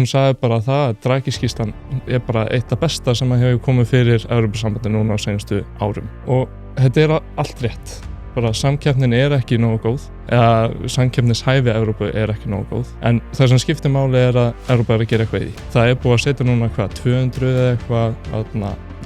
hún sagði bara það að Draghi-skýrslan bara eitt af besta sem hefur komið fyrir Evrópusambandið núna á seinustu árum og þetta allt rétt. Bara samkeppnin ekki nógu góð eða samkeppnishæfi Evrópu ekki nógu góð en það sem skiptir máli að Evrópa að gera eitthvað í því. Það búið að setja núna 200 eða eitthvað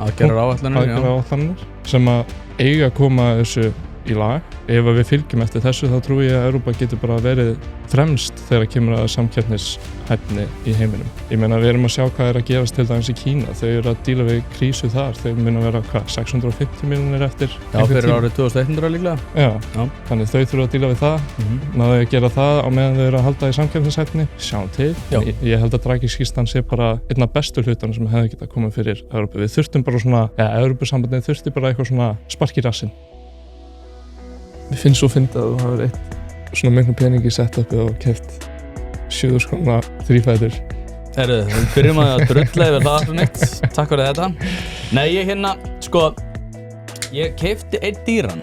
aðgerðaráætlanir sem að eiga að koma þessu í lag. Ef við fylgjum eftir þessu þá trúi ég að Evrópa getur bara verið fremst þegar kemur að samkeppnishæfni í heiminum. Ég meina við erum að sjá hvað að gerast til dæmis í Kína. Þau eru að díla við krísu þar. Þau munu að vera 650 milljónir eftir fyrir árið 2100 líklega. Já. Þannig þau þurfa að díla við það. Náðu að gera það á meðan þau eru að halda í samkeppnishæfni. Sjáum til. Ég held að Draghi-skýrslan sé bara einn af bestu hlutunum sem hefði getað komið fyrir Evrópu. Við þurftum bara svona, Evrópusambandið þurfti bara eitthvað svona spark í rassinn. Mér finnst svo fyndið að þú hafir eitt svona miklu pening í setupið og keypt 7.000 króna þrífætur. Við byrjum að drulla yfir það neitt. Takk fyrir þetta. Nei, ég keypti einn dýran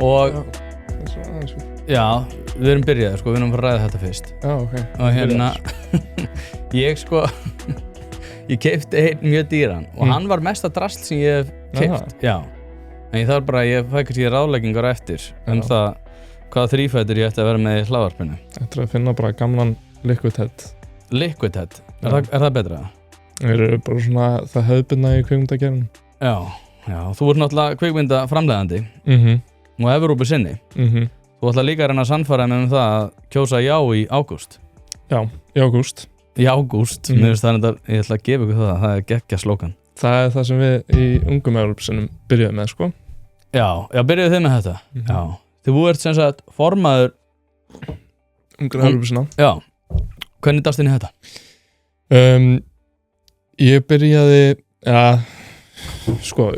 og já, við erum byrjaði við erum að ræða þetta fyrst. Já, ok. Og ég keypti einn mjög dýran og hann var mesta drasl sem ég hef keypt. Já. En ég fæ kannski ráðleggingar eftir það hvaða þrífætur ég ætti að vera með í hlaðvarpinu. Þetta að finna bara gamlan Liquid Head. Liquid Head? Er það betra? Það eru bara svona það hefðbundna í kvikmyndagerðinum. Já, þú ert náttúrulega kvikmyndaframleiðandi og Evrópu sinni. Þú ætla líka að reyna að sannfæra mig það að kjósa já í ágúst. Já, í ágúst. Í ágúst? Mér finnst það ég ætla að gefa ykkur það er geggja slókan. Það það sem við í ungum Evrópusinnum byrjuðum með, sko. Já, byrjuðu þið með þetta? Já. Þú ert sem sagt formaður ungur Evrópusinna. Já. Hvernig dast inn í þetta? Ég byrjaði,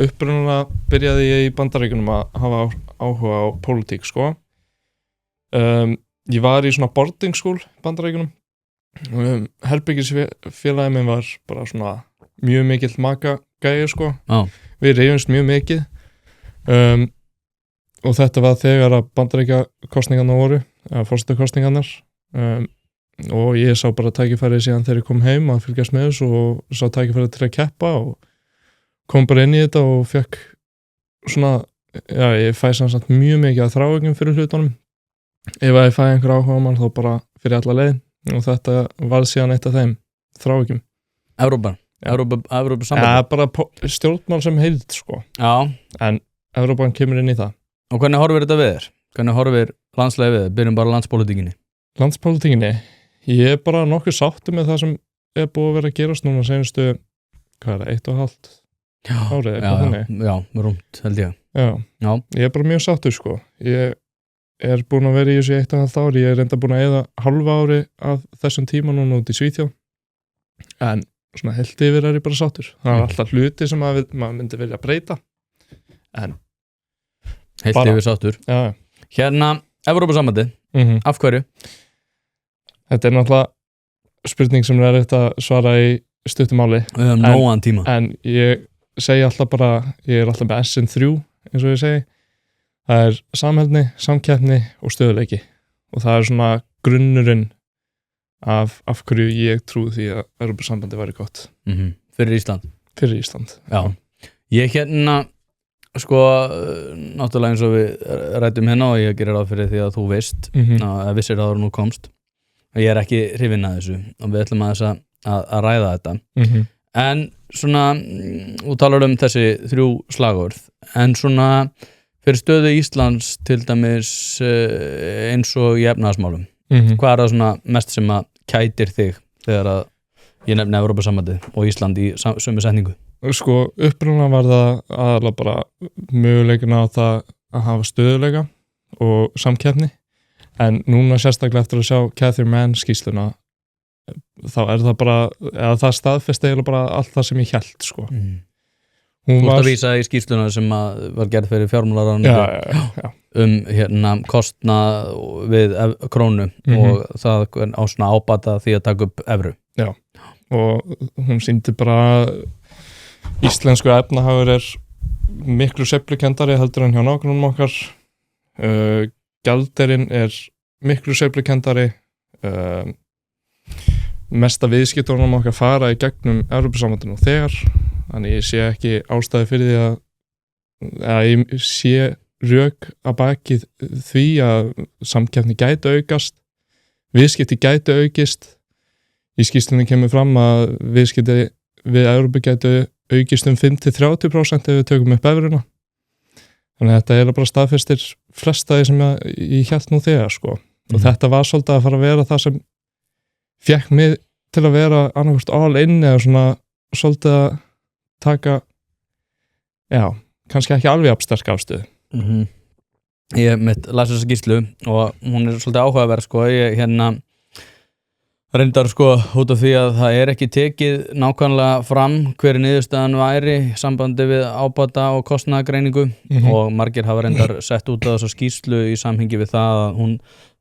upprunalega byrjaði ég í Bandaríkjunum að hafa áhuga á pólitík, sko. Ég var í svona boarding school í Bandaríkjunum. Herbergisfélagi minn var bara svona mjög mikill makagæi, sko. Við reyfumst mjög mikið og þetta var þegar að Bandaríkjakosningarnar voru, forsetakosningarnar og ég sá bara tækifæri síðan þegar ég kom heim að fylgjast með þessu og sá tækifæri til að keppa og kom bara inn í þetta og fekk svona, ég fæ samt mjög mikið að þráhyggju fyrir hlutunum. Ef ég fæ einhver áhuga á mann þá bara fyrir alla leið og þetta var síðan eitt af þeim þráhyggjum. Evrópusamband? Bara stjórnmál sem heild, sko. Já. En Evrópan kemur inn í það. Og hvernig horfir þetta við þér? Hvernig horfir landslægi við þér? Byrjum bara landspólitíkinni. Landspólitíkinni? Ég bara nokkuð sáttur með það sem búið að vera að gerast núna seinustu, 1,5 árið eitthvað þannig. Já, rúmt held ég. Já. Ég bara mjög sáttur, sko. Ég búin að vera í þessu 1,5 ári. Ég reynda búin að eyða hálfa ári af þessum tíma núna út í Svíþjóð. En svona heilt yfir ég bara sáttur. Það alltaf hluti sem maður myndi vilja breyta. En heilt yfir sáttur. Já. Hérna, Evrópusambandið. Af hverju? Þetta náttúrulega spurning sem eftir að svara í stuttu máli. Við höfum nógan tíma. En ég segi alltaf bara, ég alltaf með SN3, eins og ég segi. Það samheldni, samkeppni og stöðuleiki. Og það svona grunnurinn af hverju ég trúi því að Evrópusambandið væri gott. Fyrir Ísland? Fyrir Ísland. Já. Ég náttúrulega eins og við ræddum hérna og ég gerir ráð fyrir því að þú veist, að vissir að þú nú komst. Ég ekki hrifinn að þessu og við ætlum að ræða þetta. En svona, þú talar þessi 3 slagorð, en svona fyrir stöðu Íslands til dæmis eins og í efnahagsmálum. Hvað það svona mest sem að kætir þig þegar að ég nefni Evrópusambandið og Ísland í sömu setningu? Sko, upprunalega var það aðalega bara möguleikina á það að hafa stöðuleika og samkeppni. En núna sérstaklega eftir að sjá Catherine Mann skýrsluna þá það bara, eða það staðfesti eiginlega bara allt það sem ég hélt, sko. Þú ert að vísa í skýrsluna sem var gerð fyrir fjármálaráðuneytið kostnað við krónu og það á svona ábata því að taka upp evru. Já, og hún sýndi bara íslensku efnahagur miklu sveiflukendari heldur en hjá nágrannum okkar. Gjaldeyrin miklu sveiflukendari. mesta viðskiptunum okkar fara í gegnum Evrópusambandinu þegar, þannig ég sé ekki ástæði fyrir því að ég sé rök að baki því að samkeppni gæti aukast, viðskipti gæti aukist. Í skýrslunni kemur fram að viðskipti við Evrópu gæti aukist 5-30% ef við tökum upp evruna. Þannig að þetta bara staðfestir flestaði sem ég hélt nú þegar sko. Og þetta var svolítið að fara að vera það sem fékk mig til að vera annarkvort all in eða svona svolítið að taka kannski ekki alveg sterk afstöðu. Ég las þessa skýrslu og hún svolítið áhugaverð sko. Ég reyndar sko út af því að það ekki tekið nákvæmlega fram hver niðurstaðan væri í sambandi við ábata og kostnaðargreiningu og margir hafa reyndar sett út af þessu skýrslu í samhengi við það að hún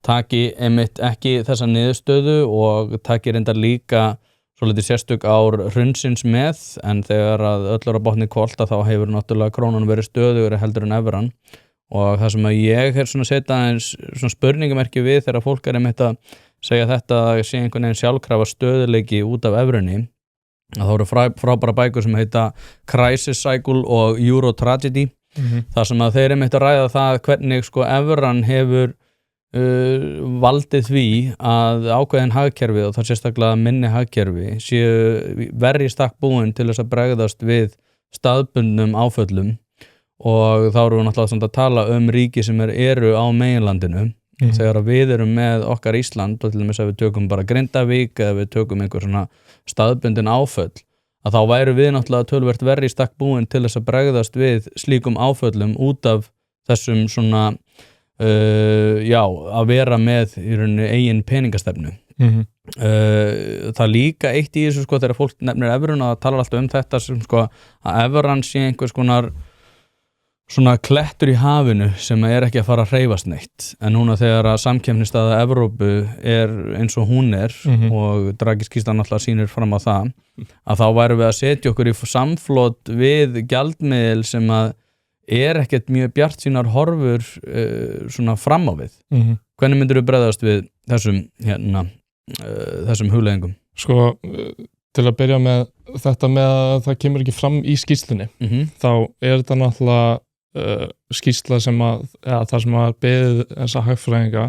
taki einmitt ekki þessa niðurstöðu og taki reyndar líka svolítið sérstök ár hrunsins með, en þegar að öll á botni hvolft þá hefur náttúrulega krónan verið stöðugri heldur en evran og það sem að ég svona setja eins svona spurningamerki við þegar fólk einmitt að segja þetta að sé einhvern veginn sjálfkrafa stöðuleiki út af evrunni, að þá eru frábæra bækur sem heita Crisis Cycle og Euro Tragedy, þar sem að þeir einmitt að ræða það hvernig sko evran hefur valdið því að ákveðin hagkerfi og það sérstaklega minni hagkerfi séu verri í stakk búin til þess að bregðast við staðbundnum áföllum og þá erum við náttúrulega að tala ríki sem eru á meginlandinu. Þegar við erum með okkar Ísland og til dæmis að við tökum bara Grindavík eða við tökum einhver svona staðbundin áföll, að þá væru við náttúrulega töluvert verri í stakk búin til þess að bregðast við slíkum áföllum út af þessum svona að vera með í rauninni eigin peningastefnu. Það líka eitt í þessu sko þegar fólk nefnir evruna og talar alltaf þetta sem sko að evran sé einhvers konar svona klettur í hafinu sem ekki að fara að hreyfast neitt, en núna þegar að samkeppnisstaða Evrópu eins og hún og Draghi-skýrslan náttúrulega sýnir fram á það, að þá værum við að setja okkur í samflot við gjaldmiðil sem að ekkert mjög bjartsýnar horfur svona fram á við. Hvernig myndir þú bregðast við þessum hugleiðingum? Sko, til að byrja með þetta með að það kemur ekki fram í skýrslunni, þá þetta náttúrulega skýrsla sem það sem að beðið þessa hagfræðinga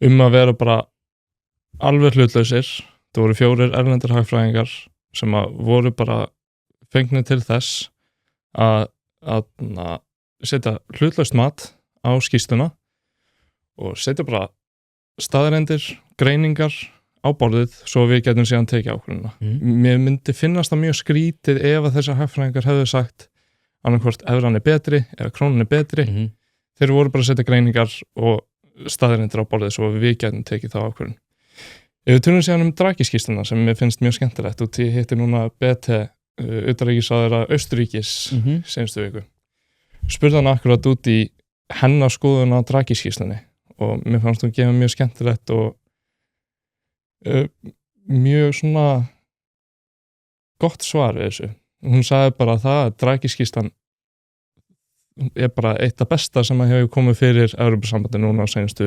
að vera bara alveg hlutlausir. Það voru 4 erlendir hagfræðingar sem að voru bara fengnir til þess að setja hlutlaust mat á skýrsluna og setja bara staðreyndir, greiningar á borðið svo við getum síðan tekið ákvörðunina. Mér myndi finnast það mjög skrítið ef að þessar hagfræðingar hefðu sagt annarkvort evran betri eða krónan betri. Þeir voru bara að setja greiningar og staðreyndir á borðið svo við getum tekið þá ákvörðun. Ef við tölum síðan Draghi-skýrsluna sem mér finnst mjög skemmtilegt og ég hitti núna BT utanríkisráðherra Austurríkis seinustu viku. Spurði hann akkurat út í hennar skoðun á Draghi-skýrslunni og mér fannst hún gefa mjög skemmtilegt og mjög svona gott svar við þessu. Hún sagði bara það að Draghi-skýrslan bara eitt af besta sem að hefur komið fyrir Evrópusambandinu núna á seinustu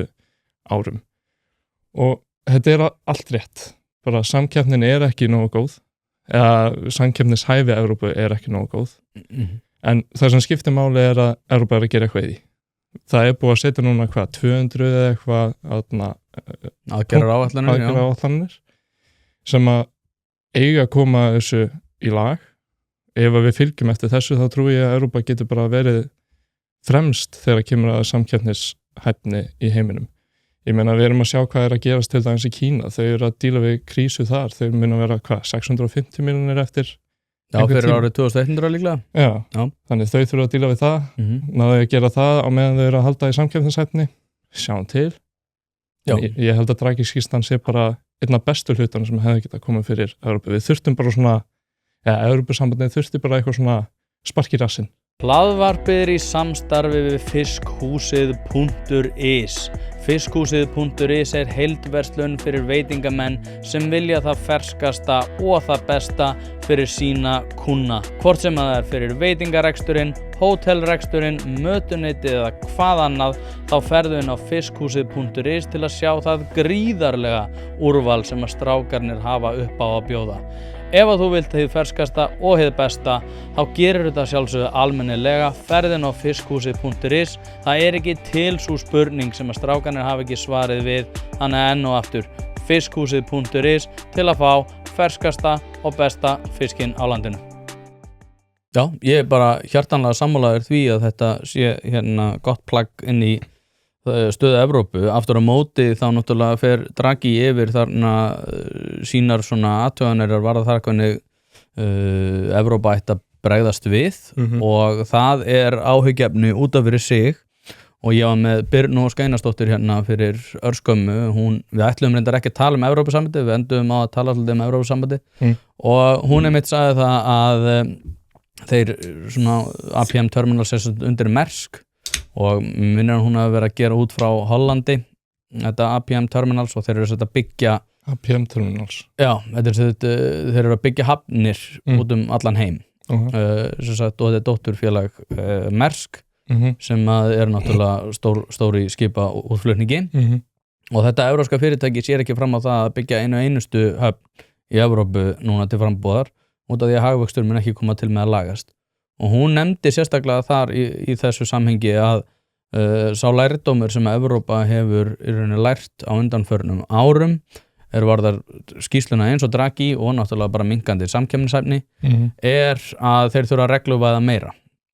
árum. Og þetta allt rétt. Bara samkeppnin ekki nógu góð, eða samkeppnishæfi Evrópu ekki nógu góð. En það sem skiptir máli að Evrópa að gera eitthvað í því. Það búið að setja núna 200 eða eitthvað aðgerðaráætlanir sem að eiga að koma þessu í lag. Ef við fylgjum eftir þessu þá trúi ég að Evrópa getur bara verið fremst þegar kemur að samkeppnishæfni í heiminum. Ég meina við erum að sjá hvað að gerast til dæmis í Kína. Þau eru að díla við krísu þar. Þau munu að vera 650 milljónir eftir fyrir árið 2100 líklega. Já. Þannig þau þurfa að díla við það. Náðu að gera það á meðan þau eru að halda í samkeppnishæfni. Sjáum til. Ég held að Draghi-skýrslan sé bara einn af bestu hlutunum sem hefði getað komið fyrir Evrópu. Við þurftum bara svona Evrópusambandið þurfti bara eitthvað svona spark í rassinn Hlaðvarpið í samstarfi við fiskhúsið.is. Fiskhúsið.is heildverslun fyrir veitingamenn sem vilja það ferskasta og það besta fyrir sína kúnna. Hvort sem það fyrir veitingareksturinn, hótelreksturinn, mötuneytið eða hvað annað, þá ferðu inn á fiskhúsið.is til að sjá það gríðarlega úrval sem að strákarnir hafa upp á að bjóða. Ef að þú vilt hið ferskasta og hið besta, þá gerir þetta sjálfsögðu almennilega, ferðin á fiskhúsið.is. Það ekki til sú spurning sem að strákarnir hafa ekki svarið við, þannig enn og aftur fiskhúsið.is til að fá ferskasta og besta fiskinn á landinu. Já, ég bara hjartanlega sammálaður því að þetta sé gott plagg inn í stöðu Evrópu. Aftur á móti þá náttúrulega fer Draghi yfir þarna sínar svona athuganir varða þar hvernig Evrópa ætti að bregðast við og það áhyggjuefni út af fyrir sig og ég var með Birnu Ósk Einarsdóttir fyrir örskömmu. Við ætluðum reyndar ekki að tala um Evrópusambandið, við endum á að tala svolítið um Evrópusambandið og hún einmitt sagði það að þeir svona APM Terminal undir Maersk og minnir hún að vera að gera út frá Hollandi þetta APM Terminals og þeir eru að byggja APM Terminals þeir eru að byggja hafnir út allan heim og þetta dótturfélag Maersk sem náttúrulega stóri skipa útflutningi og þetta evrópska fyrirtæki sér ekki fram á það að byggja einustu höfn í Evrópu núna til frambúðar út af því að hagvöxtur mun ekki koma til með að lagast. Og hún nefndi sérstaklega þar í þessu samhengi að sá lærdómur sem Evrópa hefur í rauninni lært á undanförnum árum varðar skýrsluna eins og Draghi og náttúrulega bara minnkandi samkeppnishæfni að þeir þurfa að regluvæða meira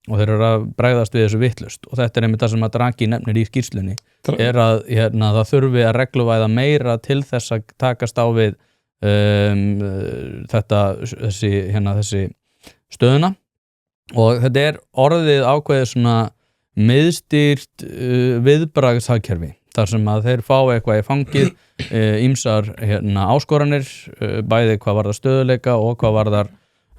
og þeir eru að bregðast við þessu vitlaust og þetta einmitt það sem að Draghi nefnir í skýrslunni að það þurfi að regluvæða meira til þess að takast á við þessi stöðuna. Og þetta orðið ákveðið svona miðstýrt viðbragðshagkerfi þar sem að þeir fá eitthvað í fangið ýmsar áskoranir bæði hvað varðar stöðuleika og hvað varðar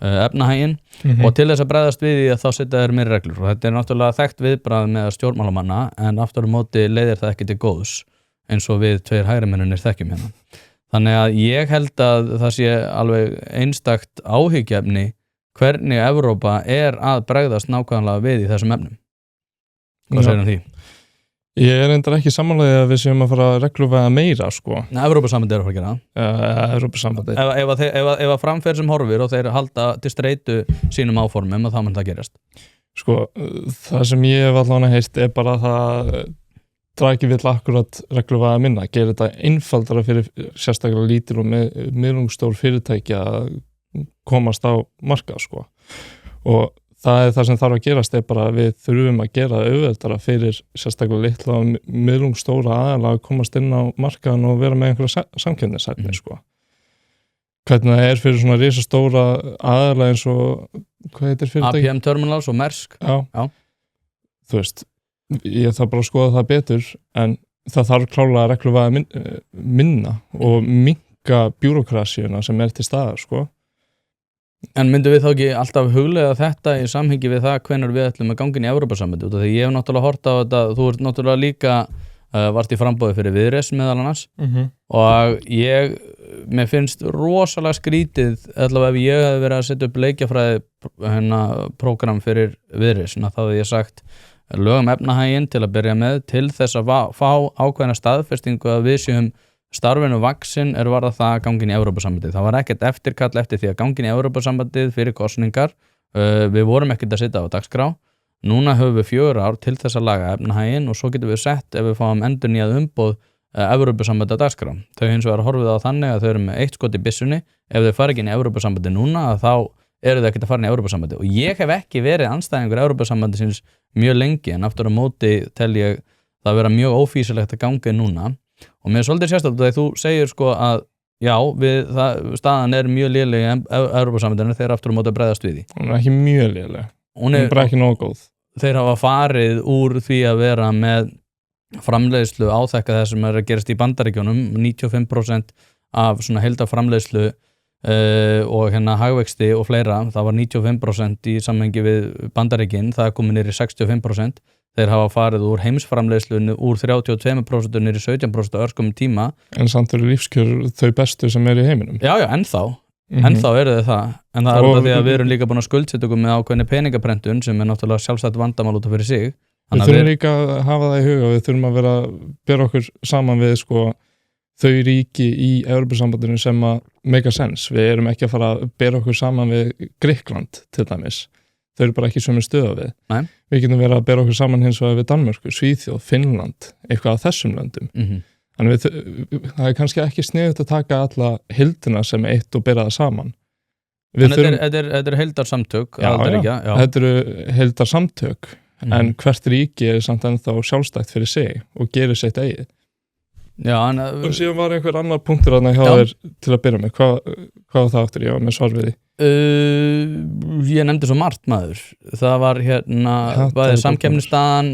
efnahaginn og til þess að bregðast við því að þá setja þeir meiri reglur og þetta náttúrulega þekkt viðbragð með stjórnmálamanna en aftur á móti leiðir það ekki til góðs eins og við tveir hægrimennir þekkjum hérna. Þannig að ég held að það sé alveg einstakt áhyggjuefni hvernig Evrópa að bregðast nákvæmlega við í þessum efnum. Hvað segir því? Ég reyndar ekki sammálaðið að við séum að fara að regluvæða meira, sko. Evrópusambandið að fara að gera það. Evrópusambandið. Ef að framferð sem horfir og þeir halda til streitu sínum áformum og þá mun það gerast. Sko, það sem ég hef allavega heyrt bara það Draghi vill akkurat regluvæða minna. Gerir þetta einfaldara fyrir sérstaklega lítil og miðlungsstór fyrirtæki að komast á markað sko og það sem þarf að gerast bara að við þurfum að gera auðveldara fyrir sérstaklega litla og miðlungsstóra aðalega að komast inn á markaðan og vera með einhverja samkeppnishæfni sko. Hvernig það fyrir svona risastóra aðalega eins og hvað heitir fyrirtæki? APM Terminals og Maersk. Já. Þú veist, ég þarf bara að skoða það betur en það þarf klárlega að regluvæða minna og minnka bjúrókrasíuna sem til staðar sko. En myndum við þá ekki alltaf huglega þetta í samhengi við það hvenær við ætlum að ganga inn í Evrópusambandið út af því ég hef náttúrulega hort á þetta, þú ert náttúrulega líka vart í framboði fyrir Viðreisn meðal annars og mér finnst rosalega skrítið allavega ef ég hef verið að setja upp leikjafræði prógram fyrir Viðreisn þá hef ég sagt lögum efnahaginn til að byrja með til þess að fá ákveðna staðfestingu að við séum starfinu vaksin varða það að ganga inn í Evrópusambandið. Það var ekkert eftirkall eftir því að ganga inn í Evrópusambandið fyrir kosningar. Við vorum ekkert að sitja á dagskrá. Núna höfum við 4 ár til þess að laga efnahaginn og svo getum við sett ef við fáum endurnýjað umboð Evrópusambandið á dagskrá. Þau hins vegar horfið á þannig að þau eru með 1 skot í byssunni. Ef þau fara ekki inn í Evrópusambandið núna þá eru þau ekkert að fara inn í Evrópusambandið. Og ég hef ekki verið andstæðingur Evrópusambandisins mjög lengi en aftur á móti tel ég það vera mjög ófýsilegt að ganga núna. Og mér svolítið sérstaklega þegar þú segir sko að já, staðan mjög léleg í Evrópusambandinu þeir aftur á móti að bregðast við því. Hún ekki mjög léleg. Hún bara ekki nógu góð. Þeir hafa farið úr því að vera með framleiðslu áþekka þess sem að gerast í Bandaríkjunum 95% af svona heildarframleiðslu og hérna hagvexti og fleira, það var 95% í samhengi við Bandaríkin, það er komið niður í 65%, þeir hafa farið úr heimsframleiðslunni úr 32% niður í 17% á örskum tíma. En samt eru lífskjör þau bestu sem í heiminum. Já, ennþá eru þau það, en það út af því að við erum líka búin að skuldsetja okkur með ákveðni peningaprentun sem náttúrulega sjálfstætt vandamál út af fyrir sig. Við þurfum líka að hafa það í huga og við þurfum að vera að bera okkur saman við þau ríki í Evrópusambandinu sem að make sense. Við erum ekki að fara að bera okkur saman við Grikkland til dæmis. Þau eru bara ekki sömu stöðu við. Nei. Við getum verið að bera okkur saman hins vegar við Danmörku, Svíþjóð, Finnland, eitthvað af þessum löndum. Þannig það er kannski ekki sniðugt að taka alla heildina sem eitt og bera það saman. En þetta er heildarsamtök? Já, þetta eru heildarsamtök, en hvert ríki er samt ennþá sjálfstætt fyrir sig og gerir sitt eigið. Já, og síðan var einhver annar punktur að hjá þér til að byrja með. Hvað það áttur ég með svar við því? Ég nefndi svo margt maður. Það var bæði samkeppnisstaðan,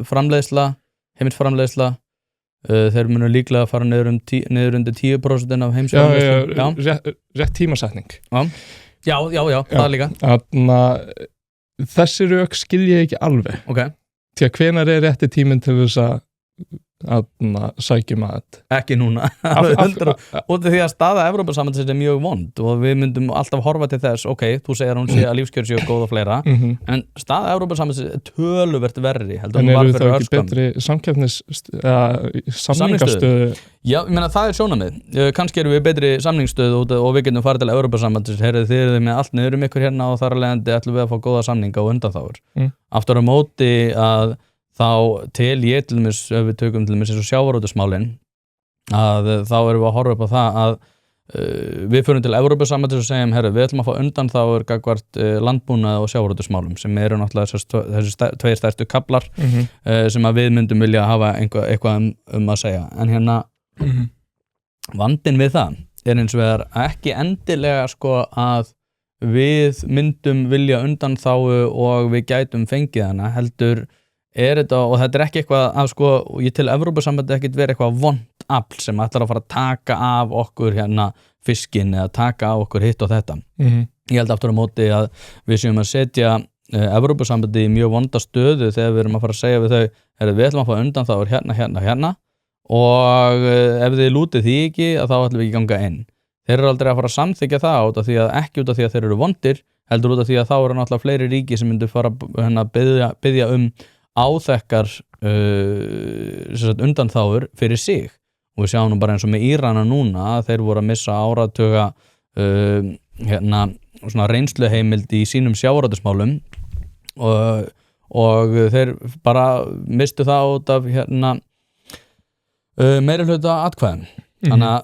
framleiðsla, heimilsframleiðsla. Þeir munu líklega að fara niður undir 10% af heimsframleiðslu. Rétt tímasetning. Já, það er líka. Þessi rök skil ég ekki alveg. Okay. Því að hvenær er rétti tíminn til þess að sækjum að þetta? Ekki núna. Út af því að staða Evrópusambandsins mjög vond og við myndum alltaf horfa til þess, þú segir hún sé að lífskjör séu góð og fleira, en staða Evrópusambandsins er töluvert verri. En eru það ekki betri samningastöðu? Já, ég meina það er sjónarmið. Kannski erum við betri samningsstöðu og við getum farið til Evrópusambandsins, þið eruð með allt niður ykkur hérna og þar að leiðandi ætlum við að fá góða samninga og undanþágur. Aftur á móti að þá tel ég til dæmis, ef við tökum til dæmis eins og sjávarútvegsmálin, að þá erum við að horfa upp á það að við förum til Evrópusambandsins og segjum, við ætlum að fá undanþágur gagnvart landbúnaði og sjávarútvegsmálum sem eru náttúrulega þessi tveir stærstu kaflar sem að við myndum vilja hafa eitthvað að segja. En hérna vandinn við það er eins vegar ekki endilega að við myndum vilja undanþágu og við gætum fengið hana, heldur er þetta, og þetta er ekki eitthvað að ég til Evrópusambandi ekkert verið eitthvað vont afl sem ætlar að fara að taka af okkur fiskinn eða taka af okkur hitt og þetta. Ég held aftur á móti að við séum að setja Evrópusambandi í mjög vonda stöðu þegar við erum að fara að segja við þau, við ætlum að fá undanþágur hérna og ef þið lútið því ekki þá ætlum við ekki ganga inn. Þeir eru aldrei að fara að samþykja það ekki út af því að þeir eru vondir, heldur út af því að þá eru náttúrulega fleiri ríki sem myndu fara að biðja áþekkar undanþágur fyrir sig og við sjáum nú bara eins og með Írana núna þeir voru að missa áratuga svona reynsluheimild í sínum sjávarútvegsmálum og þeir bara mistu það út af meirihluta atkvæðum. Þannig að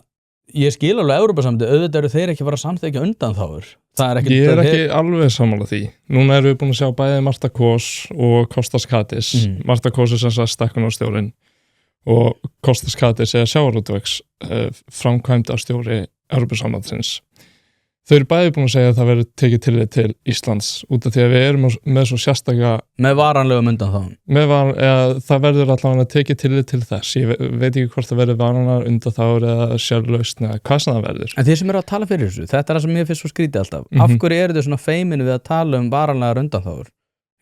ég skil alveg Evrópusambandið, auðvitað eru þeir ekki að fara að samþykkja undanþágur. Ég er ekki alveg sammála því. Núna erum við búin að sjá bæði Marta Kos og Kostas Katis. Marta Kos er sem sagt stækkunarstjórinn og Kostas Katis er sjávarútvegs framkvæmdastjóri Evrópusambandsins. Þau eru bæði búin að segja að það verður tekið tillit til Íslands út af því að við erum með svo sérstaka með varanlegum undanþágum. Það verður allavega tekið tillit til þess. Ég veit ekki hvort það verður varanlegar undanþágur eða sérlausn eða hvað sem það verður. En þeir sem eru að tala fyrir þessu, þetta er það sem ég finnst svo skrítið alltaf. Af hverju eru þau svona feiminu við að tala um varanlegar undanþágur?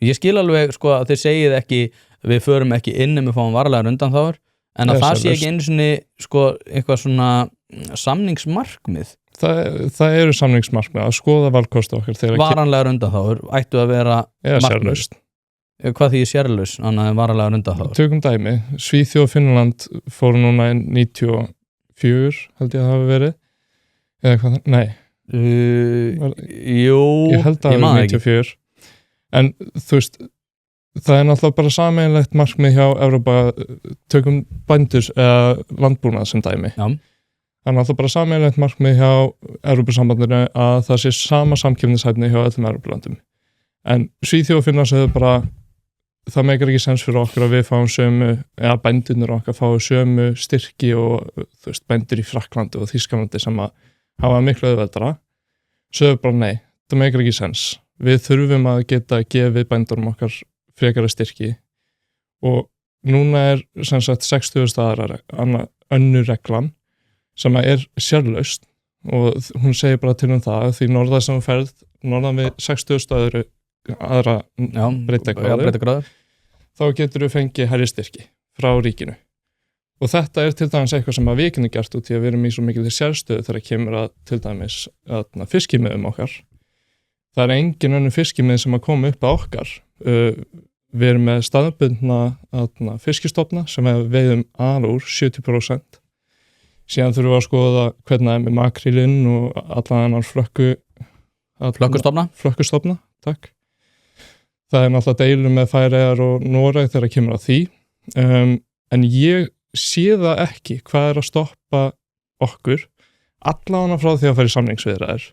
Ég skil alveg að þeir segið ekki við förum ekki inn við fáum varanlegar undanþágur, en að það sé ekki einu sinni eitthvað svona samningsmarkmið. Það eru samningsmarkmið að skoða valkosti okkar varanlegar undanþágur ættu að vera eða sérlausn. Hvað því sérlaus annað en varanlegar undanþágur? Tökum dæmi, Svíþjóð og Finnland fóru núna í 94 held ég að það hafi verið eða hvað það, nei ég held að það hafi 94 en þú veist það er náttúrulega bara sameiginlegt markmið hjá Evrópa, tökum bændur eða landbúnað sem dæmi. Já. Það er náttúrulega bara sameiginlegt markmið hjá Evrópusambandinu að það sé sama samkeppnishæfni hjá öllum Evrópulandum. En Svíþjóð og Finnland segðu bara það meikar ekki sens fyrir okkur að við fáum sömu, eða bændurnir okkar fáum sömu styrki og þú veist, bændur í Frakklandi og Þýskalandi sem að hafa miklu auðveldara. Sögðu bara nei, það meikar ekki sens. Við þurfum að geta gefið bændurum okkar frekara styrki og núna er sem sagt 60 staðar önnur reglan sem er sérlaust og hún segir bara til það að því norðar sem þú ferð norðan við 60 aðra breytagráður þá getur þú fengið hærri styrki frá ríkinu og þetta til dæmis eitthvað sem við getum gert út í að við erum í svo mikil sérstöðu þegar kemur að til dæmis fiskimiðum okkar. Það engin önnur fiskimið sem að koma upp á okkar. Við erum með staðbundna fiskistofna sem við veiðum úr 70%. Síðan þurfum við að skoða hvernig það með makrílinn og allan annar flökkustofna, takk. Það náttúrulega deilum með Færeyjar og Noreg þegar kemur að því. En ég sé það ekki hvað að stoppa okkur allan frá því að fara í samningsviðræður.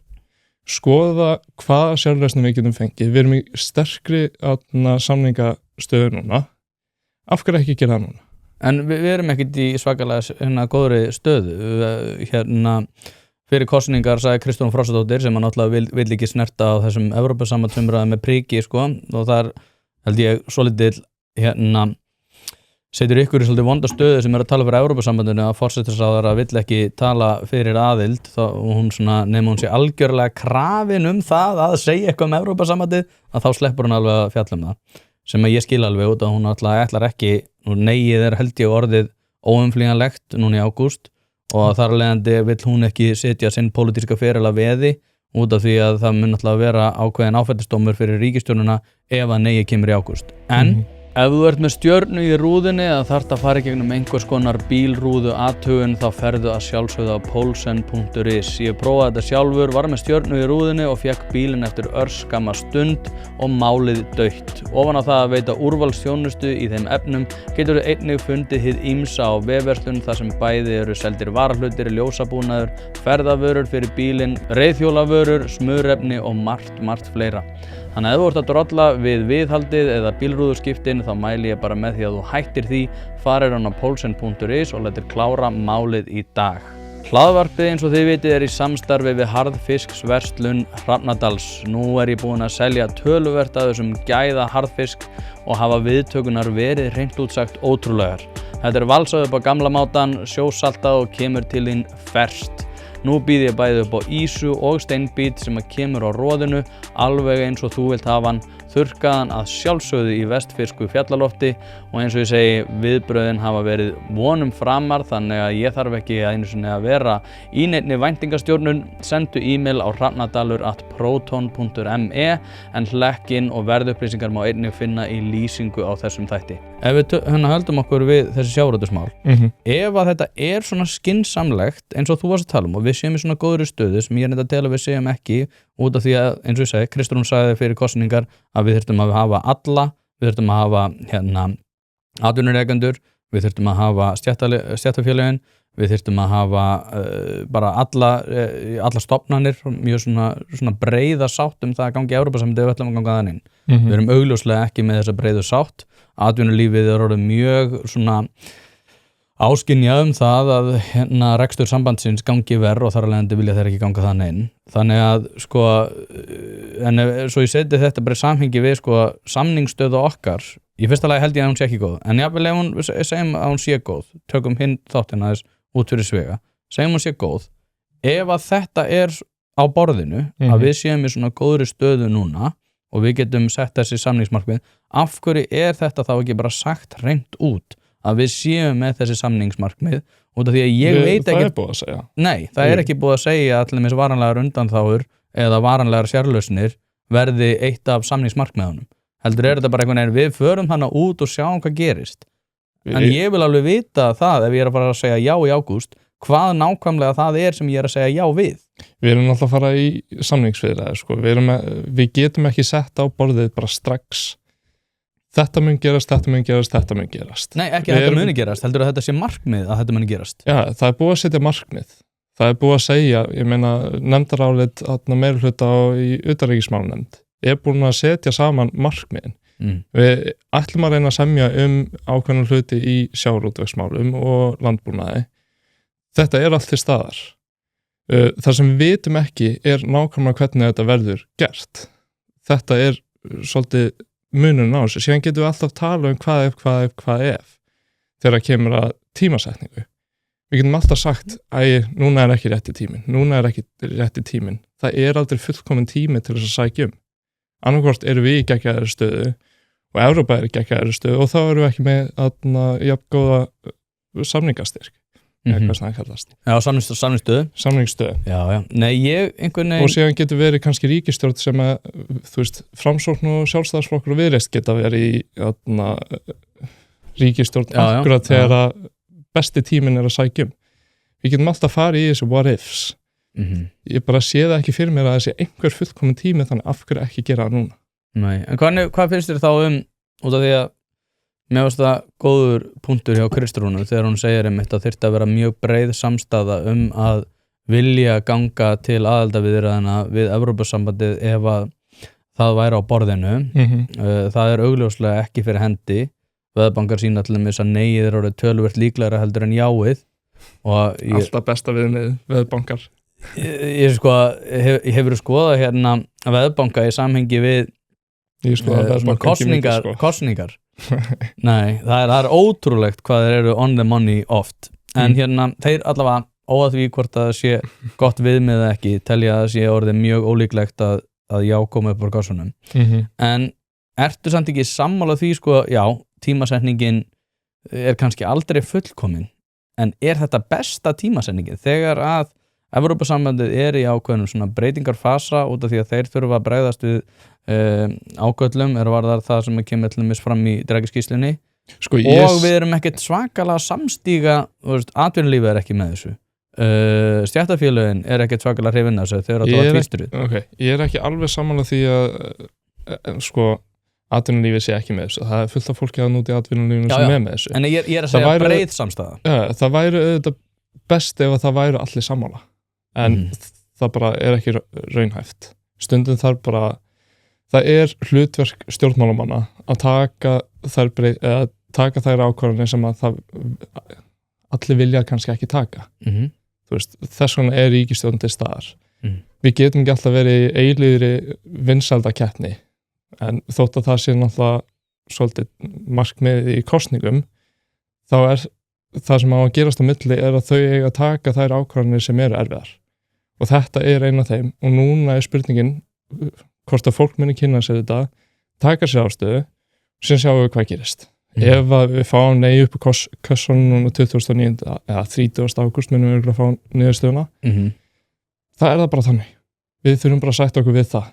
Skoða hvaða sjálflausnir við getum fengið. Við erum í sterkri samningastöðu núna. Af hverju ekki gera það núna? En við erum ekkert í svakalega góðri stöðu. Fyrir kosningar sagði Kristrún Frostadóttir sem náttúrulega vill ekki snerta á þessum Evrópusambandsumræðum með priki og þar held ég svolítið setur ykkur í svolítið vonda stöðu sem að tala fyrir Evrópusambandinu að forsætisráðherra vill ekki tala fyrir aðild og hún nema hún sé algjörlega krafin það að segja eitthvað Evrópusambandið að þá sleppur hún alveg að fjalla það sem að ég skil alveg út að hún ætlar ekki negið held ég orðið óumflýjanlegt núna í ágúst og þar af leiðandi vill hún ekki setja sinn pólitíska feril að veði út af því að það mun alltaf vera ákveðin áfellisdómur fyrir ríkisstjórnina ef að negið kemur í ágúst. En ef þú ert með stjörnu í rúðinni eða þarft að fara í gegnum einhvers konar bílrúðu athugun þá ferðu að sjálfsögðu á polsen.is. Ég prófaði þetta sjálfur, var með stjörnu í rúðinni og fekk bílinn eftir örskamma stund og málið dautt. Ofan á það að veita úrvalsþjónustu í þeim efnum getur þú einnig fundið hið ýmsa á vefverslun þar sem bæði eru seldir varahlutir, ljósabúnaður, ferðavörur fyrir bílinn, reiðhjólavörur, smurefni og margt fleira. Þannig að ef þú ert að drolla við viðhaldið eða bílrúðuskiptin þá mæli ég bara með því að þú hættir því, farir á polsen.is og letir klára málið í dag. Hlaðvarpið eins og þið vitið í samstarfi við harðfisksverslun Hrafnadals. Nú ég búinn að selja töluvert af þessum gæða harðfisk og hafa viðtökunar verið hreint út sagt ótrúlegar. Þetta valsað upp á gamla mátan, sjósaltað og kemur til þín ferskt. Nú býð ég bæði upp á ísu og steinbít sem kemur á roðinu alveg eins og þú vilt hafa hann, þurrkaðan að sjálfsögðu í vestfirsku fjallalofti og eins og ég segi viðbröðin hafa verið vonum framar þannig að ég þarf ekki einu sinni að vera í neinni væntingastjórnun. Sendu e-mail á hrafnadalur@proton.me en hlekkin og verðupplýsingar má einnig finna í lýsingu á þessum þætti. Ef við höldum okkur við þessi sjávarútvegsmál, ef að þetta svona skynsamlegt eins og þú varst að tala og við séum í svona góðri stöðu sem ég að við séum ekki út af því að eins og ég segi, Kristrún sagði fyrir kosningar að við þurftum að hafa alla, við þurftum að hafa atvinnurekendur, við þurftum að hafa stéttarfélögin, við þurftum að hafa bara alla stofnanir, mjög svona breiða sátt það að gangi í Evrópusambandið ef við ætlum að ganga þannig inn. Við erum augljóslega ekki með þessa breiðu sátt, atvinnulífið orðið mjög svona áskynjað það að rekstur sambandsins gangi verð og þar af leiðandi vilja þeir ekki ganga þannig inn. Þannig að en svo ég seti þetta bara í samhengi við samningsstöðu okkar. Í fyrsta lagi held ég að hún sé ekki góð, en jafnvel ef hún segjum að hún sé góð, tökum hinn þáttina þess út fyrir svega, segjum hún sé góð, ef að þetta á borðinu, að við séum í svona góðri stöðu núna og við getum sett þessi samningsmarkmið, af hverju þetta þá ekki bara sagt hreint út að við séum með þessi samningsmarkmið út af því að ég veit ekki... Það búið að segja. Nei, það ekki búið að segja að allir varanlegar undanþágur eða varanlegar sérlausnir verði eitt af samningsmarkmiðunum. Heldur þetta bara einhvern veginn, við förum hana út og sjáum hvað gerist. En ég vil alveg vita það ef ég að fara að segja já í ágúst, hvað nákvæmlega það sem ég að segja já við. Við erum alltaf að fara í samningsviðræður, við getum ekki sett á borðið bara strax. Þetta mun gerast, þetta mun gerast, þetta mun gerast. Nei, ekki þetta muni gerast, heldur að þetta sé markmið að þetta muni gerast. Já, það er búið að setja markmið. Það er búið að segja, ég meina, nefndarálit meirihluta í utanríkismálanefnd búin að setja saman markmiðin. Við ætlum að reyna að semja ákveðna hluti í sjávarútvegsmálum og landbúnaði. Þetta allt til staðar. Það sem við vitum ekki nákvæmlega hvernig þetta verður gert. Þetta svolítið munurinn á þessu, síðan getum við alltaf tala hvað ef þegar kemur að tímasetningu. við getum alltaf sagt núna er ekki rétti tíminn það aldrei fullkomin tími til þess að sækja annarkvort eru við í geggjaðri stöðu og Evrópa er í geggjaðri stöðu og þá erum við ekki með jafn góða samningastyrk eitthvað sem það kallast. Já, samningsstöðu. Já. Nei, einhvern veginn... Og síðan getur verið kannski ríkisstjórn sem að, þú veist, Framsókn og Sjálfstæðisflokkur og Viðreisn geta verið í ríkisstjórn akkurat þegar að besti tíminn er að sækja Við getum alltaf farið í þessu what ifs. Ég bara sé það ekki fyrir mér að þessi einhver fullkomin tími þannig af hverju ekki gera það núna. Nei, en hvað finnst þér þá út af því að mér varst það góður punktur hjá Kristrúnu þegar hún segir einmitt að þyrfti að vera mjög breið samstaða að vilja ganga til aðildarviðræðna við Evrópusambandið ef að það væri á borðinu. Það er augljóslega ekki fyrir hendi. Veðbankar sína til dæmis að neiið orðið töluvert líklegra heldur en jáið. Alltaf besta viðmið veðbankar. Ég hefur skoðað hérna veðbanka í samhengi við kosningar. Nei, það er ótrúlegt hvað þeir eru on the money oft en hérna, þeir allavega óað því hvort það sé gott viðmið eða ekki telja að það sé orðið mjög ólíklegt að já koma upp úr kossunum en ertu samt ekki sammála því já, tímasetningin er kannski aldrei fullkomin en er þetta besta tímasetningin þegar að Evrópusambandið er í ákveðnum svona breytingarfasa út af því að þeir þurfa að bregðast við ágöllum varðar það sem kemur til dæmis fram í drægiskýrslunni og við erum ekkert svakalega samstíga atvinnulífið er ekki með þessu stéttarfélögin er ekkert svakalega hrifin þessu þegar það var tvístruð Ég er ekki alveg sammála því að atvinnulífið sé ekki með þessu það er fullt af fólki að núti atvinnulífinu sem er með þessu en ég er að segja breið samstæða það væri auðvitað best ef það væri allir sammála en það bara er ekki raunhæft stundum það er hlutverk stjórnmálamanna að taka þær ákvarðanir sem að allir vilja kannski ekki taka þú veist, þess vegna er ríkisstjórn til staðar við getum ekki alltaf verið í eilíðri vinsældakeppni en þótt að það sé náttúrulega svolítið markmiðið í kosningum þá er það sem á að gerast á milli er að þau eiga að taka þær ákvarðanir sem eru erfiðar og þetta er einn af þeim og núna er spurningin hvort að fólk muni kynna sér þetta taka sér ástöðu og sem sjáum við hvað gerist ef við fáum nei upp á kössunum núna 29. eða 30. ágúst munum við að fá niðurstöðuna það er það bara þannig við þurfum bara að sætta okkur við það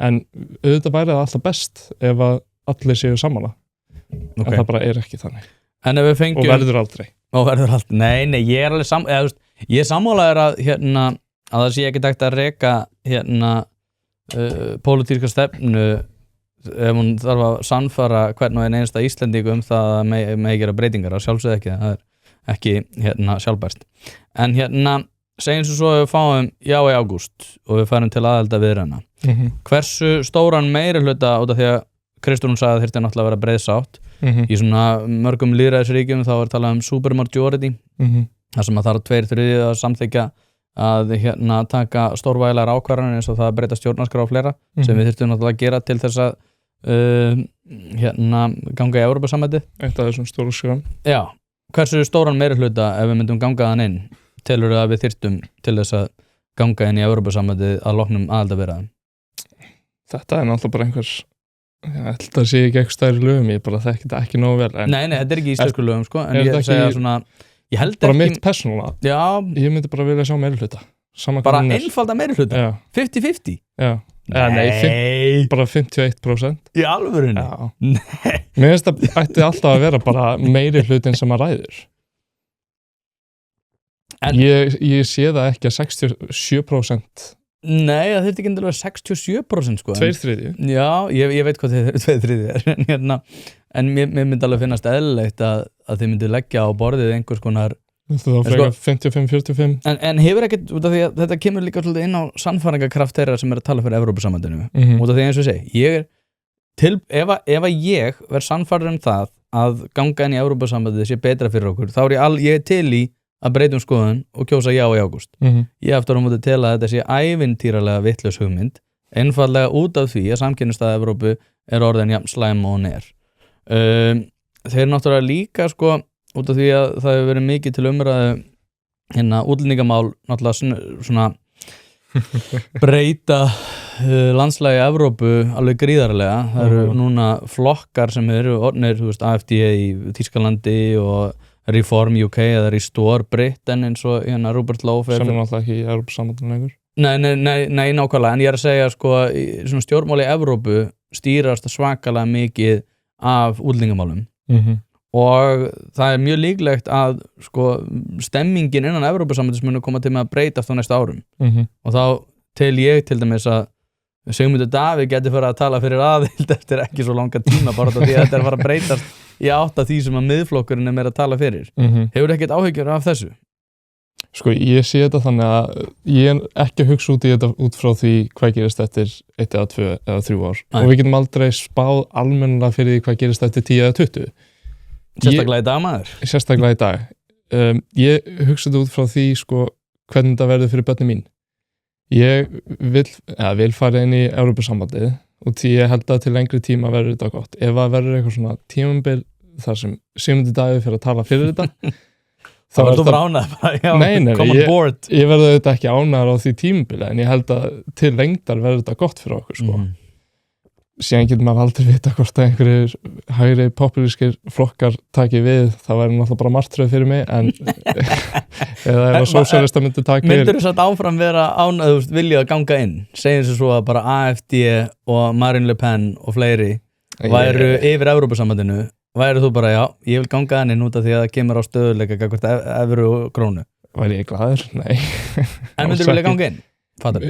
en auðvitað væri það alltaf best ef að allir séu sammála en það bara er ekki þannig og verður aldrei Nei, ég er alveg ég er sammálaður að það sé ekki tækt að reka pólitíska stefnu ef hún þarf að sannfara hvern og einasta Íslendingu það að megi gera breytingar á sjálfsögðu ekki það er ekki sjálfbært en segjum svo við fáum já í ágúst og við farum til aðildarviðræðna hversu stóran meirihluta út af því að Kristrún sagði að þyrfti náttúrulega að vera breið sátt í svona mörgum lýðræðisríkjum þá er talað supermajority þar sem að það 2/3 að samþykja að taka stórvægilegar ákvarðanir eins og það að breyta stjórnarskrá og fleira sem við þyrftum náttúrulega að gera til þess að ganga í Evrópusambandið Eitt af þessum stóru skrám Já, hversu stóran meirihluta ef við myndum ganga þann inn telur að við þyrftum til þess að ganga inn í Evrópusambandið að loknum aðildarviðræðum Þetta er náttúrulega bara einhvers ég held að sé ekki eitthvað stærri lögum ég bara þekki þetta ekki nógu vel Nei, þetta er ekki íslensku lögum en ég segja svona ég held bara mitt persónulega ég myndi bara vilja sjá meirihluta bara einfalda meirihluta 50-50 Nei, bara 51% Í alvörunni? Mér finnst það ætti alltaf að vera bara meirihlutin sem að ræður ég sé það ekki að 67% Nei, það þurfti ekki endilega 67% 2/3 Já, ég veit hvað þið 2/3 en mér myndi alveg finnast eðlilegt að þið myndi leggja á borðið einhvers konar Þú þá frekar 55-45 En hefur ekkert, út af því að þetta kemur líka svolítið inn á sannfæringarkraft þeirra sem er að tala fyrir Evrópusambandinu út af því eins og ég segi ef að ég verð sannfærður það að ganga inn í Evrópusambandið sé betra fyrir okkur þá er ég til í að breytum skoðun og kjósa já í ágúst ég aftur á móti til að þetta sé ævintýralega vitlaus hugmynd einfallega út af því að samkeppnisstaða Evrópu er orðin jafn slæm og hún er þeir náttúrulega líka út af því að það hefur verið mikið til umræðu hérna útlendingamál náttúrulega svona breyta landslagi Evrópu alveg gríðarlega. Það eru núna flokkar sem eru orðnir, þú veist, AfD í Þýskalandi og Reform UK eða Restore Britain eins og hérna Robert Lowe sem náttúrulega ekki í Evrópusambandinu lengur. Nei, nákvæmlega, en ég að segja sko, svona stjórnmál í Evrópu stýrast svakalega mikið af útlendingamálum og það mjög líklegt að sko, stemmingin innan Evrópusambandis muni koma til með að breytast á næstu árum og þá tel ég til dæmis að Sigmundur Davíð geti fyrir að tala fyrir aðild eftir ekki svo langa tíma bara því að þetta fara að breytast í átt af því sem að miðflokkurinn meira að tala fyrir. Hefur ekkert áhyggjur af þessu? Sko, ég sé þetta þannig að ég ekki að hugsa út í þetta út frá því hvað gerist eftir 1 eða 2 eða 3 ár. Nei. Og við getum aldrei spáð almennilega fyrir því hvað gerist eftir 10 eða 20. Sérstaklega í dag, maður? Sérstaklega í dag. Ég hugsa þetta út frá því, sko, hvernig þetta verður fyrir börnin mín. Ég vil fara inn í Evrópusambandið og því ég held að til lengri tíma verður þetta gott. Ef það verður eitthvað svona tímabil þar sem Sigmundur Davíð fyrir að tala fyrir þetta þá verður þú bara ánægð bara, nei, ég verður auðvitað ekki ánægður á því tímabili en ég held að til lengdar verður þetta gott fyrir okkur sko. Síðan getur maður aldrei vita hvort að einhverjir hægri populískir flokkar taki við, það væri náttúrulega bara martröð fyrir mig en eða ef að sósíalista myndi taka við. Myndur þú satt áfram vera ánægður vilja að ganga inn? Segjum sér svo að bara AfD og Marine Le Pen og fleiri væru yfir Evrópusambandinu, væri þú bara, já, ég vil ganga inn út af því að það kemur á stöðuleika hvort evru og krónu. Væri ég glaður? Nei. En myndur þú vilja ganga inn? Fattar?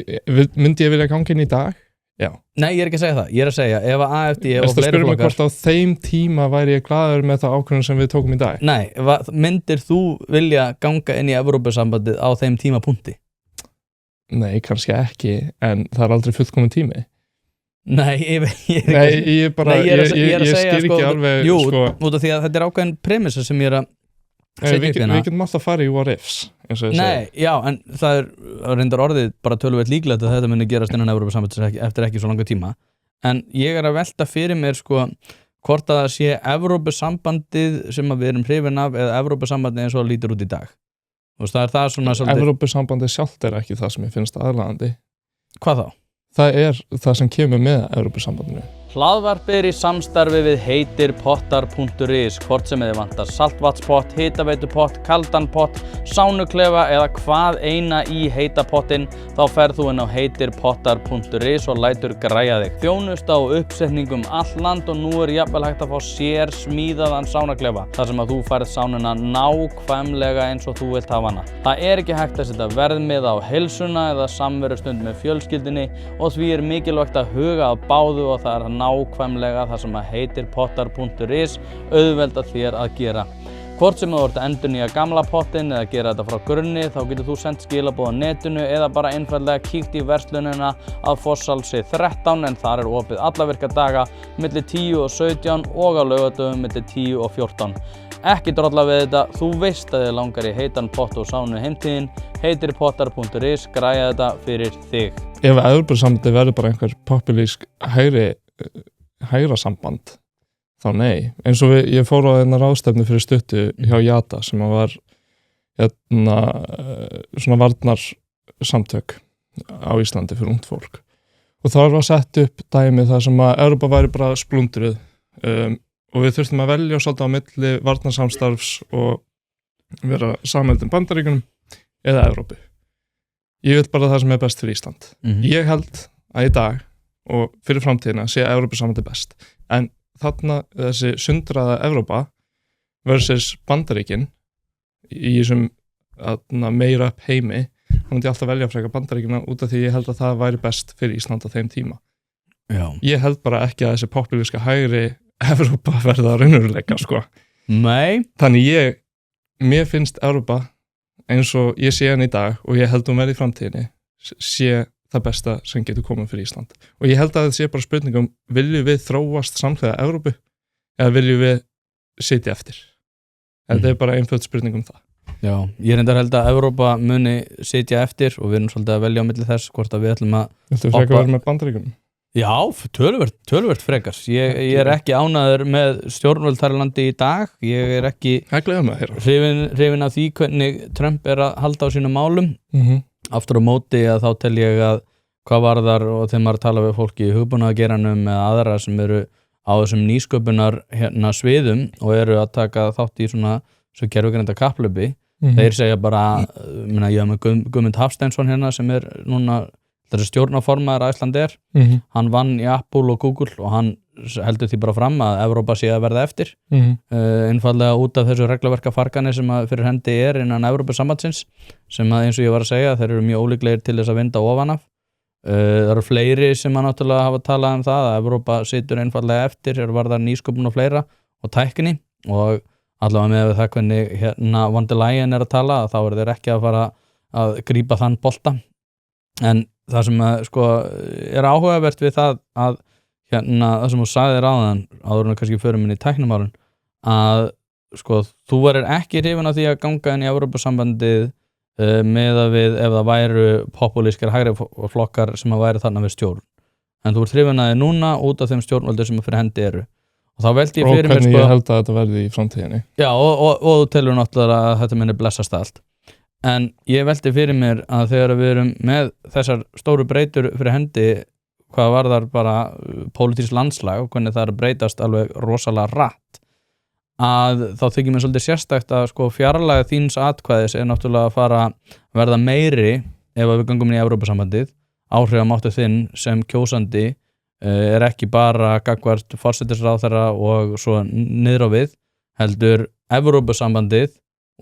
Myndi ég vilja ganga inn í dag? Já. Nei, ég er ekki að segja það. Ég er að segja, ef að AfD og fleiri flokkar... Það spyrir mig hvort á þeim tíma væri ég glaður með það ákvörðun sem við tókum í dag. Nei, myndir þú vilja ganga inn í Evrópusambandið á þeim tímapunkti? Nei, kannski ekki, en það er aldrei fullkominn tími. Nei, ég skil ekki alveg... Jú, út af því að þetta er ákveðin premissa sem ég er að Við getum alltaf að fara í what ifs Nei, já, en það er reyndar orðið bara töluvert líklegt að þetta muni gerast innan Evrópusambandsins eftir ekki svo langa tíma en ég er að velta fyrir mér sko hvort að það sé Evrópusambandið sem að við erum hrifin af eða Evrópusambandið eins og það lítur út í dag það er það svona svolítið Evrópusambandið sjálft er ekki það sem ég finnst aðlaðandi Hvað þá? Það er það sem kemur með Evrópusambandinu Hlaðvarpið er í samstarfi við heitirpottar.is hvort sem þið vantar saltvatnspott, hitaveitupott, kaldan pott, sánuklefa eða hvað eina í heita pottin þá ferð þú inn á heitirpottar.is og lætur græja þig. Þjónusta og uppsetningum all land og nú er jafnvel hægt að fá sér smíðaðan sánuklefa þar sem að þú færð sánuna nákvæmlega eins og þú vilt hafa hana. Það er ekki hægt að setja verðmið á heilsuna eða samverustund með fjölskyldunni og því er mikilvægt að huga að báðu og það er nákvæmlega það sem að heitirpottar.is auðvelda þér að gera. Hvort sem þú ert að endurnýja gamla pottin eða gera þetta frá grunni þá getur þú sendt skilaboð á netinu eða bara einfaldlega kíkt í verslunina að Fossalsi 13 en þar er opið alla virka daga milli 10 og 17 og á laugardögum milli 10 og 14. Ekki drolla við þetta, þú veist að þið langar í heitan pott og sánu heimtíðin, heitirpottar.is græja þetta fyrir þig. Ef Evrópusambandið verður bara einhver populísk hægra samband þá nei, eins og ég fór á þennar ráðstefnu fyrir stuttu hjá JATA sem var svona varnarsamtök á Íslandi fyrir ungt fólk og þar var sett upp dæmi þar sem að Evrópa væri bara splundruð og við þurftum að velja svolítið á milli varnarsamstarfs og vera samheldin Bandaríkjunum eða Evrópu. Ég vil bara það sem er best fyrir Ísland. Ég held að í dag og fyrir framtíðina sé Evrópusambandið best. En þarna þessi sundraða Evrópa versus Bandaríkin í þessum meira upp heimi, þá myndi ég alltaf velja frekar Bandaríkina út af því ég held að það væri best fyrir Ísland á þeim tíma. Já. Ég held bara ekki að þessi populíska hægri Evrópa verða raunveruleika, sko. Nei. Þannig mér finnst Evrópa eins og ég sé hann í dag og ég held verði í framtíðinni sé það besta sem getur komið fyrir Ísland. Og ég held að þetta sé bara spurningum, viljum við þróast samhliða Evrópu eða viljum við sitja eftir? Þetta er bara einföld spurningum það. Já, ég reyndar held að Evrópa muni sitja eftir og við erum svolítið að velja á milli þess hvort að við ætlum að Viltu frekar vera með Bandaríkjunum? Já, töluvert frekar. Ég ekki ánæður með stjórnvöld þar í landi í dag. Ég ekki hrifin af því hvernig Trump að halda á sínum málum. Aftur á móti að þá tel ég að hvað varðar og þegar maður tala við fólki í hugbúnaðargeiranum eða aðra sem eru á þessum nýsköpunar sviðum og eru að taka þátt í svona svo gerfugreinda kapplaupi. Þeir segja bara, ég hef með Guðmund Hafsteinsson sem núna þessi stjórnarformaður Icelandair, hann vann í Apple og Google og hann heldur því bara fram að Evrópa sé að verða eftir einfallega út af þessu regluverkafargani sem fyrir hendi innan Evrópusambandsins sem eins og ég var að segja, þeir eru mjög ólíklegir til þess að vinda ofan af. Það eru fleiri sem náttúrulega hafa talað það að Evrópa situr einfallega eftir varðar nýsköpun og fleira og tækni og allavega með það hvernig von der Leyen að tala þá eru þeir ekki að fara að grípa þann bolta en það sem áhugavert við það að það sem þú sagðir áður en kannski förum inn í tæknimálin að þú verður ekki hrifin af því að ganga inn í Evrópusambandið með að við ef það væru populískir hægri flokkar sem að væri þarna við stjórn en þú ert hrifin af því núna út af þeim stjórnvöldur sem fyrir hendi eru og þá veldi ég fyrir mér hvernig ég held að þetta verði í framtíðinni já og þú telur náttúrulega að þetta minni blessast allt en ég veldi fyrir mér að þegar við erum með þessar stóru breytur fyrir hendi hvað varðar bara pólitískt landslag og hvernig það breytast alveg rosalega rætt að þá þykir mér svolítið sérstakt að fjarlægð þíns atkvæðis náttúrulega að fara að verða meiri ef við gangum inn í Evrópusambandið áhrifamáttur þinn sem kjósandi ekki bara gagnvart forsætisráðherra og svo niður á við heldur Evrópusambandið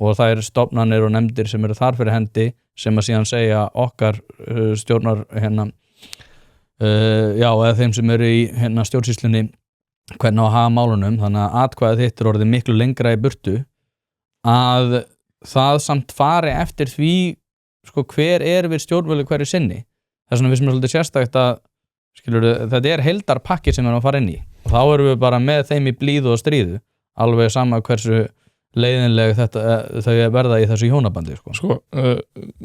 og það stofnanir og nefndir sem eru þar fyrir hendi sem að síðan segja okkar stjórnar eða þeim sem eru í stjórnsýslunni hvernig á að hafa málunum þannig að atkvæðið þitt orðið miklu lengra í burtu að það samt fari eftir því hver við stjórnvölu hverju sinni þess vegna við sem svolítið sérstakt að þetta heildarpakki sem við erum að fara inn í og þá erum við bara með þeim í blíðu og stríðu alveg sama hversu leiðinleg þau verða í þessu hjónabandi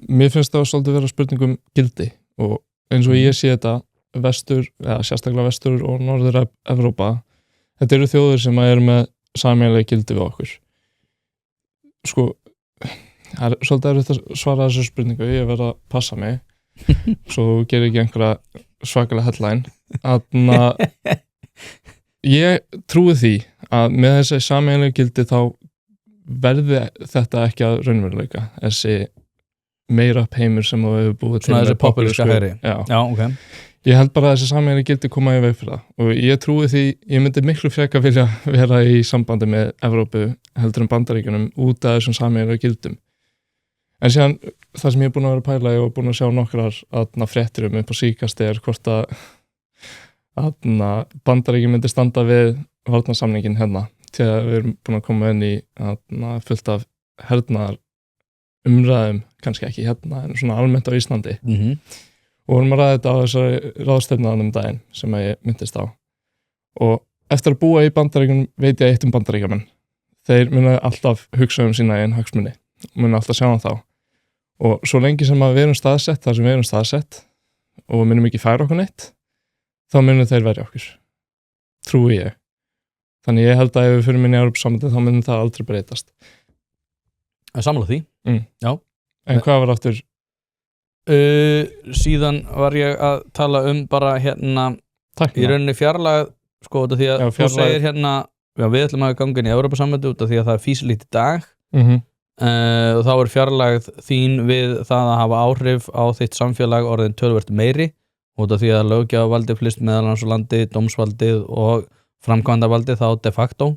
mér finnst það svolítið vera spurningum gildi og eins og ég sé þetta sérstaklega vestur og norður Evrópa þetta eru þjóðir sem eru með sameiginlega gildi við okkur það er svolítið erfitt að svara þessu spurningu ég verð að passa mig svo gerir ekki einhverja svakalega headline ég trúi því að með þessi sameiginlega gildi þá verði þetta ekki að raunveruleika þessi meira upp heimur sem við hefum búið til þessi populíska hægri okay. Ég held bara að þessi sameiginlega gildi koma í veg fyrir það og ég trúi því, ég myndi miklu frekar vilja vera í sambandi með Evrópu heldur Bandaríkjunum út af þessum sameiginlega gildum en síðan það sem ég er búin að vera að pæla ég og búin að sjá nokkrar fréttir upp á síkast hvort að Bandaríkjum myndi standa við varnarsamningin til að við erum búin að koma inn í fullt af hernaðar umræðum, kannski ekki en svona almennt á Íslandi og vorum að ræða þetta á þessari ráðstefnu daginn sem ég myndist á og eftir að búa í Bandaríkjunum veit ég eitt Bandaríkjamenn þeir munu alltaf hugsa sína eigin hagsmuni munu alltaf sjá þá og svo lengi sem að við erum staðsett þar sem við erum staðsett og við munum ekki færa okkur neitt þá munum þeir verja okkur trúi ég þannig ég held að ef við fyrir minni í Evrópusambandið þá munum það aldrei breytast Sammála því Já En hvað var aftur? Síðan var ég að tala bara Tækna. Í rauninni fjarlægð út af því að þú segir við ætlum að ganga inn í Evrópusambandið út af því að það er físilegt í dag og þá er fjarlægð þín við það að hafa áhrif á þitt samfélag orðin töluvert meiri út af því að löggjafarvaldið flyst meðal annars á landi, dómsvaldið og framkvæmdavaldið þá de facto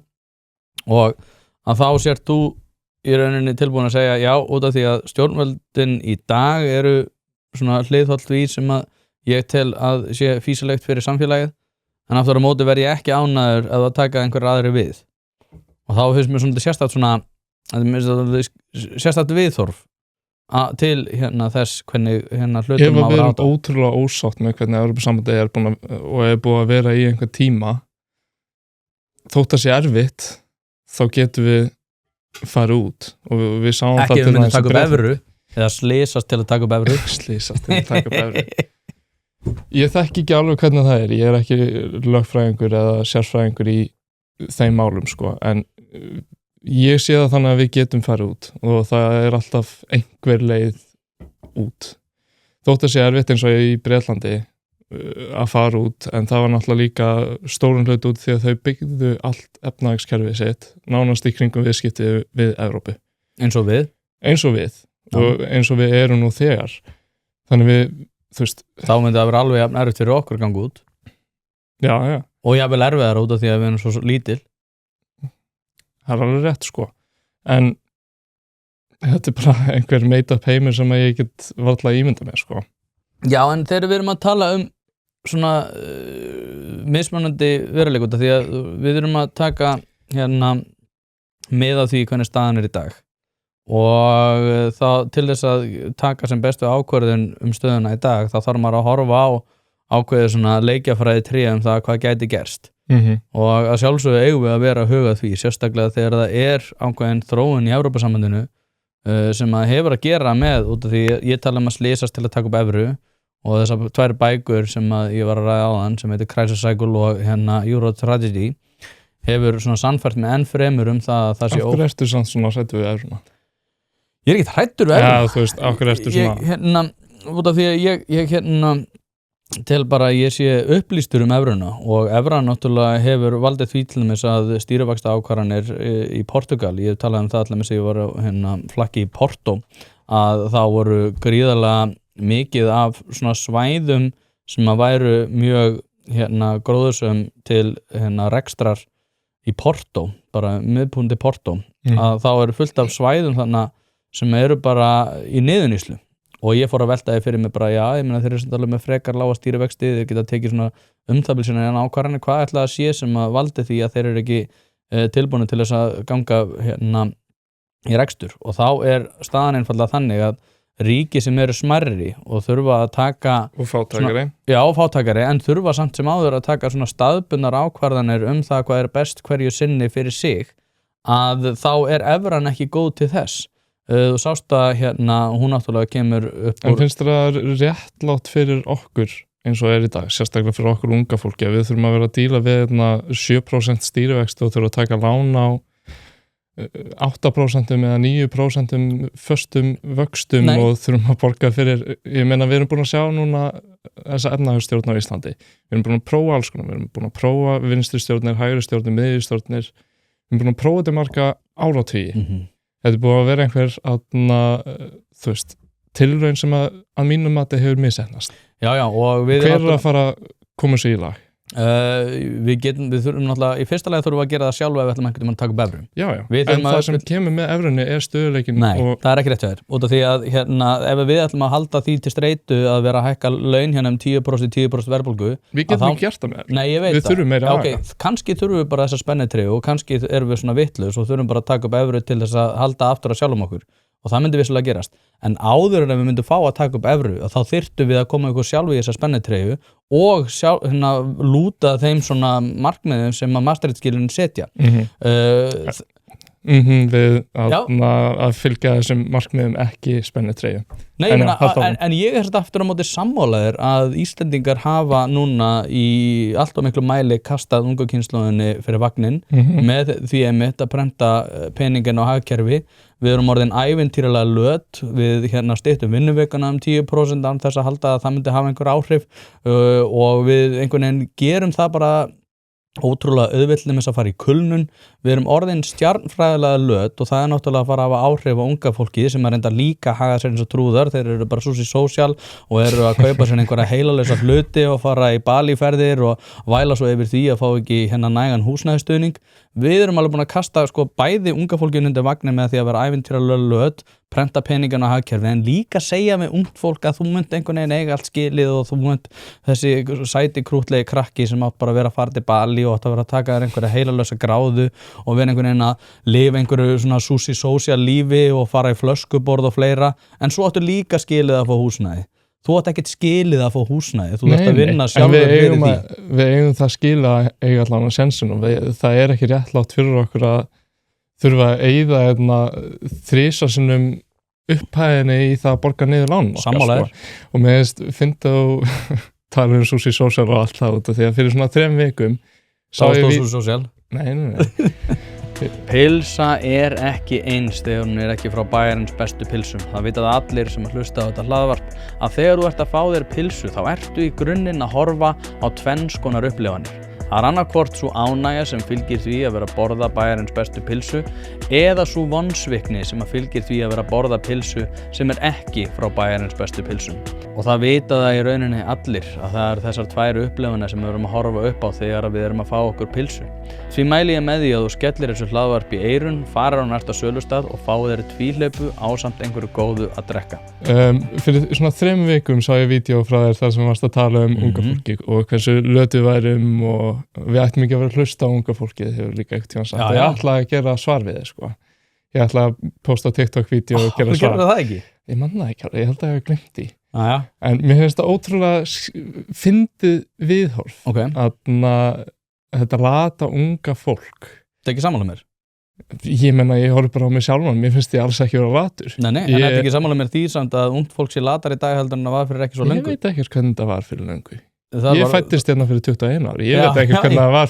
og að þá sért þú í rauninni tilbúin að segja já út af því að stjórnvöldin í dag eru svona hliðholt því sem að ég tel að sé físilegt fyrir samfélagið en aftur á móti verð ég ekki ánæður að það taka einhverja aðri við og þá finnst mér svona sérstakt viðþorf til þess hvernig hlutum ef við erum ótrúlega ósátt með hvernig Evrópusambandið er búin og er búin að vera í einhver tíma þótt að sé erfitt þá getum við farið út og við sáum ekki við myndum taka upp evru eða slísast til að taka upp evru slísast til að taka upp evru Ég þekki ekki alveg hvernig það ég ekki lögfræðingur eða sérfræðingur í þeim málum sko, en ég sé það þannig að við getum farið út og það alltaf einhver leið út. Þótt að sé erfitt eins og í Bretlandi að fara út, en það var náttúrulega líka stóran hlut út því að þau byggðu allt efnahagskerfið sitt nánast í kringum viðskipti við Evrópu. Eins og við? Eins og við, og eins og við erum nú þegar. Þannig við, þú veist... Þá myndi það vera alveg erfitt fyrir okkur að ganga út. Já. Og jafnvel erfiðar út af því að við erum svo lítil. Það alveg rétt, sko. En þetta bara einhver made-up heimur sem ég get varla ímynda með, sko. Já, en þegar við erum að tala svona mismunandi veruleik út af því að við erum að taka með á því hvernig staðan í dag. Og þá til þess að taka sem bestu ákvörðun stöðuna í dag, þá þarf maður að horfa á ákveðið svona leikjafræði tré það hvað gæti gerst. Og að sjálfsögðu eigum við að vera að huga því, sérstaklega þegar það ákveðin þróun í Evrópusambandinu sem að hefur að gera með út af því ég tala að slysast til að taka upp evru og þessar 2 bækur sem að ég var að ræða áðan sem heitir Crisis Cycle og Euro Tragedy hefur svona sannfært með enn fremur það að það sé... Af hverju ertu svona hræddur við evruna? Ég ekki hræddur við evruna. Já, þú veist, af hverju ertu svona... Út af því að ég til bara að ég sé upplýstur evruna og evran náttúrulega hefur valdið því til þess að stýrivaxta ákvarðanir í Portugal. Ég talaði það allir með sig, ég var flakki í Porto, að þá voru gríðarlega mikið af svona svæðum sem að væru mjög gróðursum til rekstrar í Porto, bara miðpunkti Porto, að þá eru fullt af svæðum þannig sem eru bara í niðurníðslu og ég fór að velta því fyrir mig bara, já, ég meina þeir eru alveg með frekar lága stýrivexti, þeir geta tekið svona umþabilsina en ákvarðanir, hvað ætla að sé sem að valdi því að þeir eru ekki tilbúinu til þess að ganga í rekstur og þá staðan einfaldlega þannig að ríki sem eru smærri og þurfa að taka og fátækari, fátækari en þurfa samt sem áður að taka svona staðbundnar ákvarðanir það hvað best hverju sinni fyrir sig að þá evran ekki góð til þess. Þú sást að hún náttúrulega kemur upp úr... En finnst það réttlátt fyrir okkur eins og í dag, sérstaklega fyrir okkur unga fólki að við þurfum að vera að díla við 7% stýrivexti og þurfum að taka lán á 8% eða 9% föstum vöxtum og þurfum að borga fyrir, ég meina við erum búin að sjá núna þessa efnahagsstjórn á Íslandi, við erum búin að prófa alls konar, við erum búin að prófa vinstri stjórnir, hægri stjórnir, miðju stjórnir, við erum búin að prófa þetta marga áratugi. Þetta búið að vera einhver þú veist, tilraun sem að mínum mati hefur misheppnast. Já, og við... Hver að fara að koma sér í lag? Við þurfum náttúrulega, í fyrsta lagi þurfum við að gera það sjálf ef við ætlum einhvern veginn að taka upp evru. Já, en það sem kemur með evrunni stöðuleikin. Nei, það ekki rétt hjá þér. Út af því að ef við ætlum að halda því til streitu að vera að hækka laun 10% verðbólgu. Við getum ekki gert það með. Nei, ég veit það. Við þurfum meira að hafa. Kannski þurfum við bara þessa spennitreyju og kannski erum við svona vitlaus og þurfum bara að taka upp evru til þess að halda aftur að sjálfum okkur. Og það myndi vissulega gerast. En áður en við myndum fá að taka upp evru, þá þyrftum við að koma ykkur sjálf í þessa spennitreyju og lúta þeim svona markmiðum sem að Maastricht-skilyrðin setja. Við að fylgja þessum markmiðum ekki spennitreyju. Nei, en ég aftur á móti sammálaður að Íslendingar hafa núna í allt of miklu mæli kastað ungu kynslóðinni fyrir vagnin með því einmitt að prenta peningin á hagkerfi. Við erum orðin ævintýralega löt, við styttum vinnuvikuna 10% án þess að halda að það myndi hafa einhver áhrif og við einhvern veginn gerum það bara ótrúlega auðvitað með þess að fara í kulnun. Við erum orðin stjarnfræðilega löt og það náttúrulega að fara að hafa áhrif á unga fólki sem reynda líka að haga sér eins og trúðar. Þeir eru bara súsi sósíal og eru að kaupa sér einhverja heilalausa hluti og fara í Balíferðir og væla svo yfir því að fá ekki nægan húsnæðisstuðning. Við erum alveg búin að kasta bæði unga fólkinu undir vagnin með því að vera ævintýralega löt, prenta peningana á hagkerfi en líka segja með ungt fólk að þú munt einhvern veginn eiga allt skilið og þú munt þessi sæti krútlegi krakki sem átt bara að vera að fara til Bali og átt að vera að taka þér einhverja heilalösa gráðu og vera einhvern veginn að lifa einhverju svona súsi sósíal lífi og fara í flöskuborð og fleira en svo áttu líka skilið að fá húsnæði. Þú átt ekkert skilið að fá húsnæði, þú þarft að vinna sjálfur fyrir því. Við eigum það skilið að eiga allan á sensunum, það ekki réttlátt fyrir okkur að þurfa að eyða 3 sinnum upphæðinni í það að borga niður lán. Sammálaður. Og mér finnst þú tala Sushi Social og allt það út af því að fyrir svona 3 vikum Sá Sushi Social? Nei. Pilsa ekki eins þegar hún ekki frá bæjarins bestu pilsum. Það vita það allir sem að hlusta á þetta hlaðvarp að þegar þú ert að fá þér pilsu þá ertu í grunninn að horfa á tvenns konar upplifanir. Það annarkvort svo ánægja sem fylgir því að vera að borða bæjarins bestu pilsu eða svo vonsvikni sem að fylgir því að vera að borða pilsu sem ekki frá bæjarins bestu pilsum. Og það vita það í rauninni allir að það þessar 2 upplifanir sem við erum að horfa upp á þegar við erum að fá okkur pilsu. Því mæli ég með því að þú skellir þessu hlaðvarp í eyrun, farir á næsta sölustað og fá þér tvíhlaupu ásamt einhverju góðu að drekka. Fyrir svona 3 vikum sá ég vídeo frá þér þar sem varst að tala unga fólki og hversu lötuð værum og við ættum ekki að vera að hlusta á unga fólkið hefur líka eitthvað tíma sagt. Ég ætla að gera svar við þið sko. Ég ætla að posta TikTok-vídeó og gera svar. Þú gerði það ekki? Ég manna ekki, ég held að ég hef glemt því. En mér finnst það ótrúlega fyndið viðhorf. Þetta rata unga fólk. Það ekki sammála mér? Ég menna, ég horf bara á mig sjálfan, mér finnst ég alls ekki vera latur. Nei, en þetta ekki sammála mér því samt að ungt fólk sé latar í dag heldur en það var fyrir ekki svo löngu. Ég veit ekki hvernig það var fyrir löngu. Ég fættist hérna fyrir 21 ári, ég veit ekki hvernig það var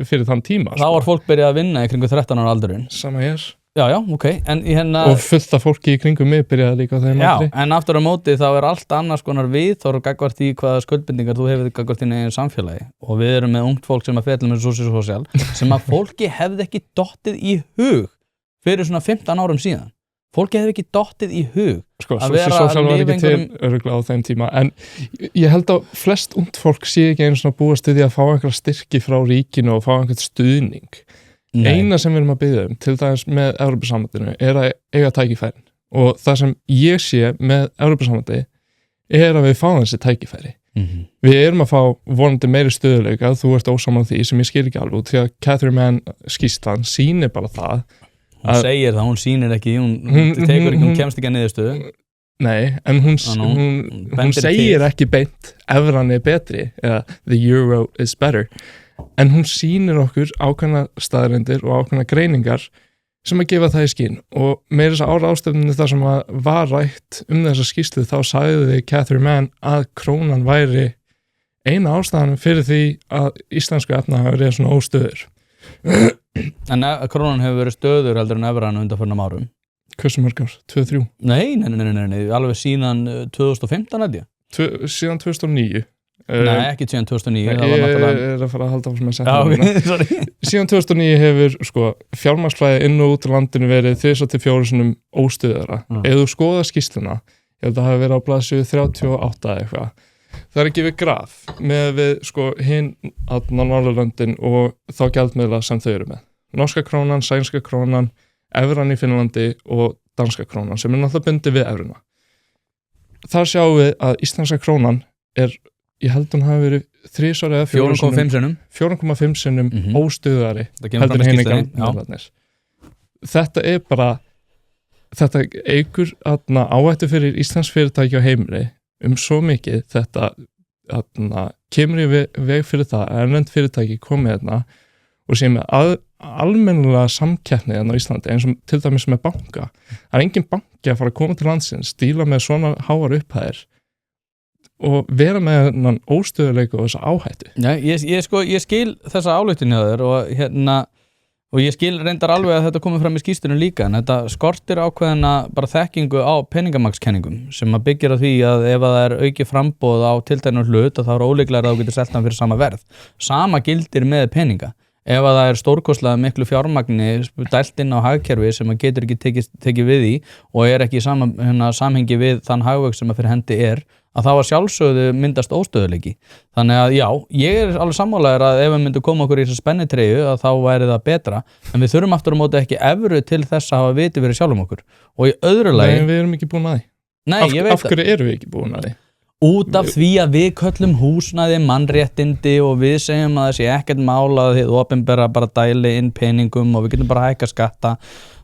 fyrir þann tíma. Þá var fólk byrjað að vinna í kringu 13 ára aldurinn. Sama hér. Já, ok. Og fullt af fólki í kringum mig byrjaði líka á þeim aldri. Já, en aftur á móti þá allt annars konar viðhorf gagnvart í hvaða skuldbindingar þú hefur gagnvart þínu eigin samfélagi. Og við erum með ungt fólk sem að fjalla með Sushi Social sem að fólki hefði ekki dottið í hug fyrir svona 15 árum síðan. Fólki hefði ekki dottið í hug að vera að lifa örugglega á þeim tíma, en ég held að flest ungt fólk sé ekki einu svona búast við því að fá einhverja styrki frá ríkinu og fá einhvern stuðning. Eina sem við erum að biðja til dæmis með Evrópusambandinu að eiga tækifærin og það sem ég sé með Evrópusambandi að við fáum þessi tækifæri. Við erum að fá vonandi meiri stöðuleika, þú ert ósammála því sem ég skil ekki alveg út því að Catherine Mann skýrslan sýnir bara það. Hún segir það, hún sýnir ekki, hún tekur ekki, hún kemst ekki að niðurstöðu. Nei, en hún segir ekki beint evran betri eða the euro is better, en hún sýnir okkur ákveðna staðreyndir og ákveðna greiningar sem að gefa það í skyn og meira þess að ára ástöfninu þar sem að var rætt þessa skýrslu þá sagði Catherine Mann að krónan væri eina ástæðan fyrir því að íslensku efnahag svona óstöður. En krónan hefur verið stöður heldur en evran undanfarnum árum. Hversu mörg ár? 2-3? Nei, alveg síðan 2015 held ég. Síðan 2009? Nei, ekki síðan 2009. Ég að fara að halda á sem ég setja. Síðan 2009 hefur fjármagnsflæði inn og út á landinu verið 3-4 sinnum óstöðara. Ef þú skoðar skýrsluna, ég held að það hafi verið á blaðsíðu 38 eitthvað. Það ekki við graf með við hinn á Norðurlöndin og þá gjaldmiðla sem þau eru með. Norska krónan, sænska krónan, evran í Finnlandi og danska krónan sem náttúrulega bundið við evruna. Þar sjáum við að íslenska krónan ég held hún hafi verið 3 eða 4,5 sinnum óstöðari heldur hinn ekki. Þetta bara þetta eykur áhættu fyrir íslensk fyrirtæki á heimili svo mikið þetta kemur í veg fyrir það að erlend fyrirtæki komið og sé með almennilega samkeppni á Íslandi eins og til dæmis með banka. Það engin banki að fara að koma til landsins, stíla með svona háar upphæðir og vera með þennan óstöðuleika og þessa áhættu. Já, ég skil þessa ályktun hjá þér og ég skil reyndar alveg að þetta komið fram í skýrslunni líka, en þetta skortir ákveðina bara þekkingu á peningamagskenningum sem að byggir á því að ef það auki framboð á tilteknum hlut þá ólíklega að þú getur selt hann fyrir sama verð. Sama gildir með peninga. Ef það stórkostlega miklu fjármagni dælt inn á hagkerfi sem að getur ekki tekið við í og ekki í samhengi við þann hagvöxt sem að fyrir hendi að það var sjálfsögðu myndast óstöðuleiki. Þannig að já, ég alveg sammálaður að ef við myndum koma okkur í þessu spennitreyju að þá væri það betra, en við þurfum aftur á móti ekki evru til þess að hafa viti fyrir sjálfum okkur. Og í öðru lagi... Nei, við erum ekki búin að því. Nei, ég veit það. Af hverju erum við ekki búin að því? Út af því að við köllum húsnæði mannréttindi og við segjum að það sé ekkert mál að þið opinbera bara dæli inn peningum og við getum bara hækka skatta.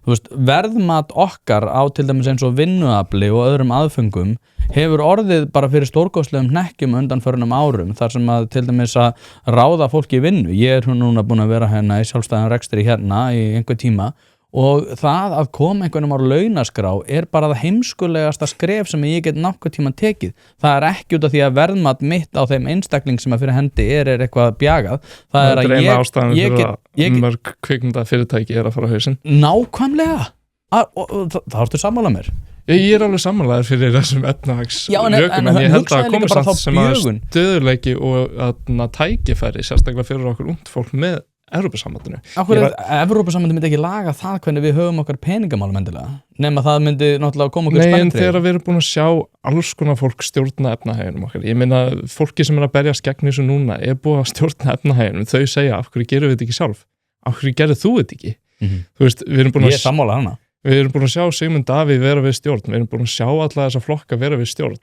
Þú veist, verðmat okkar á til dæmis eins og vinnuafli og öðrum aðföngum hefur orðið bara fyrir stórkostlegum hnekkjum undanförnum árum þar sem að til dæmis að ráða fólki í vinnu. Ég núna búin að vera í sjálfstæðan rekstri í einhver tíma og það að koma einhvernum á launaskrá bara það heimskulegasta skref sem ég get nokkuð tíma tekið. Það ekki út af því að verðmat mitt á þeim einstakling sem að fyrir hendi eitthvað bjagað. Það að ég get mörg kvikmyndafyrirtæki að fara á hausinn. Nákvæmlega. Það ertu sammála mér. Ég alveg sammálaður fyrir þessum efnahagsrökum, en ég held að koma samt sem að stöðuleiki og að tækifæri sérstaklega fyrir okkur ungt fólk með Evrópusambandinu. Evrópusambandinu myndi ekki laga það hvernig við höfum okkar peningamálum endilega, nema það myndi náttúrulega koma okkur spenntri. Nei, en þegar við erum búin að sjá alls konar fólk stjórna efnahaginum okkar, ég meina fólki sem að berjast gegn þessu núna búið að stjórna efnahaginum, þau segja af hverju gerum við þetta ekki sjálf, af hverju gerir þú þetta ekki? Þú veist, við erum búin að sammála hana. Við erum búin að sjá Sigmund Davíð vera við stjórn, við erum búin að sjá alla þessa flokka vera við stjórn.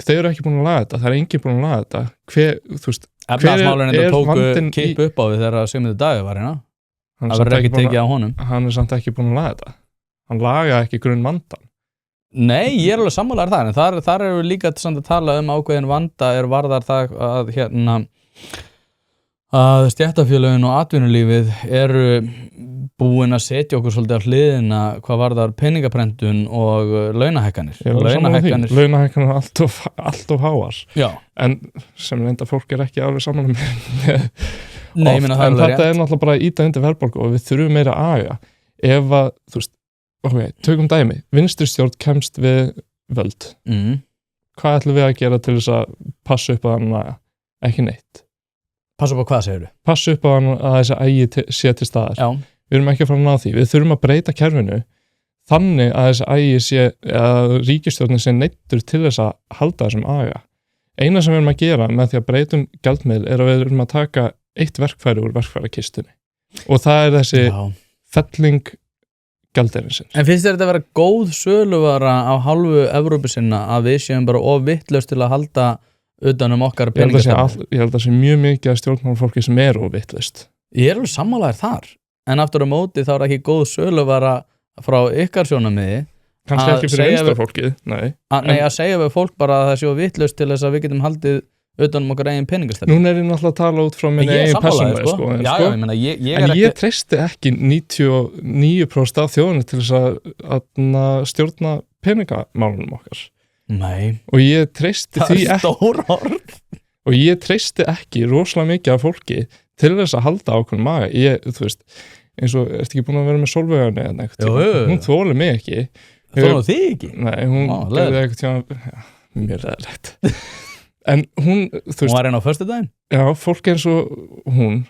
Þau eru ekki búin að laga þetta, það enginn búin að laga þetta. Efnahagsmálin þetta tóku kipp upp á við þegar Sigmundur Davíð var hérna. Það verður ekki tekið á honum. Hann samt ekki búin að laga þetta. Hann lagaði ekki grunn vandan. Nei, ég alveg sammálaður það, en þar erum við líka samt að tala ákveðin vanda varðar það að stéttarfélögin og atvinnulífið eru búin að setja okkur svolítið á hliðina hvað varðar peningaprentun og launahækkanir. Launahækkanir allt of háar. Já. En sem reynda fólk ekki alveg saman með Nei, en þetta náttúrulega bara að ýta undir verðbólgu og við þurfum meira að aga. Ef að, þú veist, tökum dæmi, vinstri stjórn kemst við völd. Hvað ætlum við að gera til þess að passa upp að hann aga? Ekki neitt. Passa upp á hvað segirðu? Passa upp á hann að þessi ægi sé til staðar. Já. Við erum ekki að fara að ná því. Við þurfum að breyta kerfinu þannig að þessi ægi sé, að ríkisstjórnin sé neyddur til þess að halda þessum aga. Eina sem við erum að gera með því að breytum gjaldmiðil að við erum að taka eitt verkfæri úr verkfærakistunni. Og það þessi felling gjaldeyrins. En finnst þér þetta að vera góð söluvara á hálfu Evrópusinna að við séum bara of vitlaus til að halda utan okkar peningastefnu? Ég held að það sé mjög mikið að stjórnmálafólki sem of vitlaust. Ég alveg sammálaður þar. En aftur á móti þá ekki góð söluvara frá ykkar sjónarmiði. Kannski ekki fyrir einstaklega fólkið, nei. Að segja við fólk bara að það sé vitlaust til þess að við getum haldið utan okkar eigin peningastefnu. Núna ég náttúrulega að tala út frá minni eigin persónulega, en ég treysti ekki 99% af þjóðinni til þess að stjórna peningamálunum okkar. Nei. Og ég treysti því ekki. Það stór orð. Og ég treysti ekki rosalega mikið af fólki til þess að halda ákveðnum maga. Þú veist, eins og ertu ekki búin að vera með Sólveigu eða eitthvað. Hún þolir mig ekki. Þolir þig ekki? Nei, hún gerði eitthvað mér leðilegt. En hún, þú veist. Hún var einn á föstudaginn? Já, fólk eins og hún,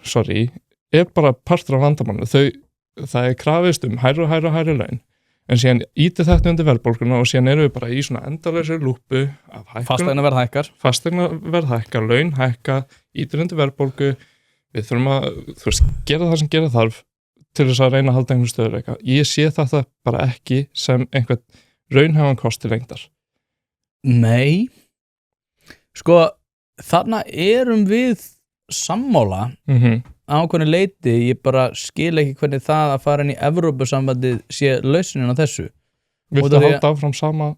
bara partur af vandamáli. Það krafist hærri laun. En síðan íti þetta undir verðbólguna og síðan erum við bara í svona endalausri lúpu af hækkun. Fasteignaverð hækkar, laun hækka, ítir undir verðbólgu. Við þurfum að, þú veist, gera það sem gera þarf til þess að reyna að halda einhvern stöðuleika. Ég sé þetta bara ekki sem einhvern raunhæfan kosti lengdar. Nei. Sko, þarna erum við sammála ákveðnu leyti, ég bara skil ekki hvernig það að fara inn í Evrópusambandið sé lausnin á þessu. Viltu að halda áfram sama?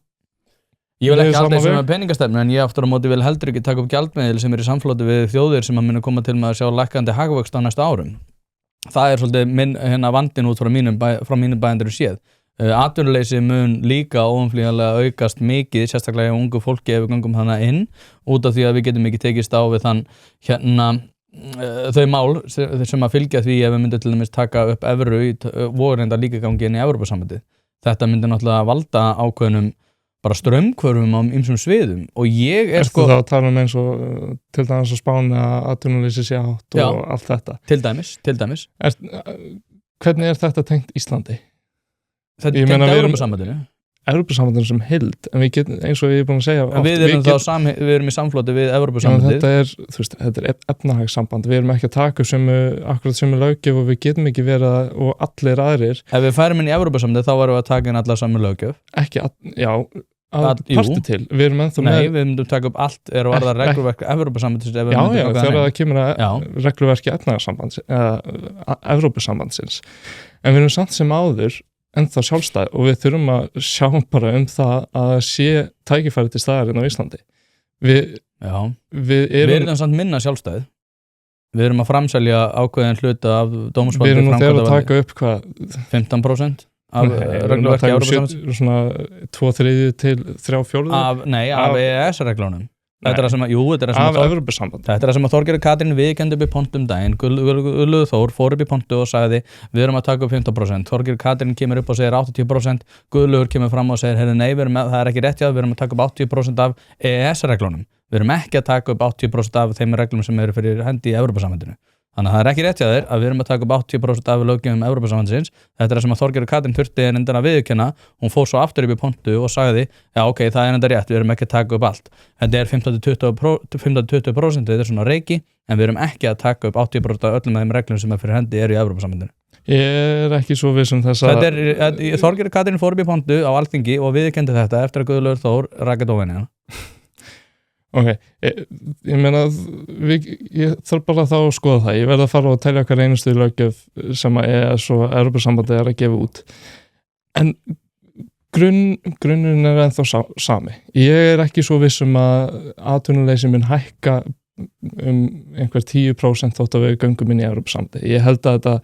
Ég vil ekki halda þessu með peningastefnu, en ég aftur á móti vil heldur ekki taka upp gjaldmiðil sem í samfloti við þjóðir sem að muni koma til með að sjá lækkandi hagvöxt á næstu árum. Það svolítið vandinn út frá mínum bæjandur séð. Atvinnuleysi mun líka óumflýjanlega aukast mikið, sérstaklega ungu fólki ef við gangum hana inn, út af því að við getum ekki tekist á við þann þau mál sem að fylgja því ef við myndum til dæmis taka upp evru voru reynda líka gangi inn í Evrópusambandið. Þetta myndi náttúrulega valda ákveðnum bara straumhvörfum á ýmsum sviðum og ég Ertu þá að tala eins og til dæmis að Spáni að atvinnuleysi sé hátt og allt þetta? Til dæmis. Hvernig þetta tengt Íslandi? Þetta tengt Evrópusambandinu? Evrópusambandinu sem heild, en við getum, eins og ég er búin að segja oft, við erum í samfloti við Evrópusambandið. Þetta er efnahagssamband, við erum ekki að taka akkurat sömu löggjöf og við getum ekki verið og allir aðrir. Ef við færum inn í Evrópusambandið þá varum við að taka inn allar sömu löggjöf. Ekki, parti til. Við erum ennþá með. Nei, við myndum taka upp allt varðar regluverk Evrópusambandins. Þegar það kemur að regluverki efnahagssambands eða Evrópusambandsins. En við erum samt sem áður ennþá sjálfstæð og við þurfum að sjá bara það að sé tækifæri til staðar inn á Íslandi. Við erum samt minna sjálfstæð. við erum að framselja ákveðin hluta af dómsvaldi. Við erum nú þegar að taka upp hvað 15% af regluverki Evrópusambandsins. Svona 2/3 til 3/4 af EES-reglunum. Þetta er það sem að Þorgerður Katrín viðurkenndi upp í pontu daginn. Guðlaugur Þór fór upp í pontu og sagði við erum að taka upp 15%. Þorgerður Katrín kemur upp og segir 80%. Guðlaugur kemur fram og segir nei, það er ekki rétt við erum að taka upp 80% af EES-reglunum. Við erum ekki að taka upp 80% af þeim reglum sem eru fyrir hendi í Evrópusambandinu. Þannig að það er ekki rétt að við erum að taka upp 80% af löggjöfum Evrópusambandsins. Þetta er það sem að Þorgerður Katrín þurfti endan að viðurkenna. Hún fór svo aftur upp í pontu og sagði já ok, það er enda rétt, við erum ekki að taka upp allt. Þetta er 15-20%, þetta er svona reiki, en við erum ekki að taka upp 80% af öllum þeim reglum sem er fyrir hendi eru í Evrópusambandinu. Ég er ekki svo viss þess að Þorgerður Katrín fór upp í pontu á Alþingi og viðurkenndi þetta eftir að Guðlaugur Þór rak dóminn. Ok, ég meina ég þarf bara þá að skoða það. Ég verð að fara og telja hver einustu löggjöf sem að EES og Evrópusambandið að gefa út. En grunnurinn er ennþá sami. Ég er ekki svo viss að atvinnuleysi mun hækka einhver 10% þótt að við göngum inn í Evrópusambandið. Ég held að þetta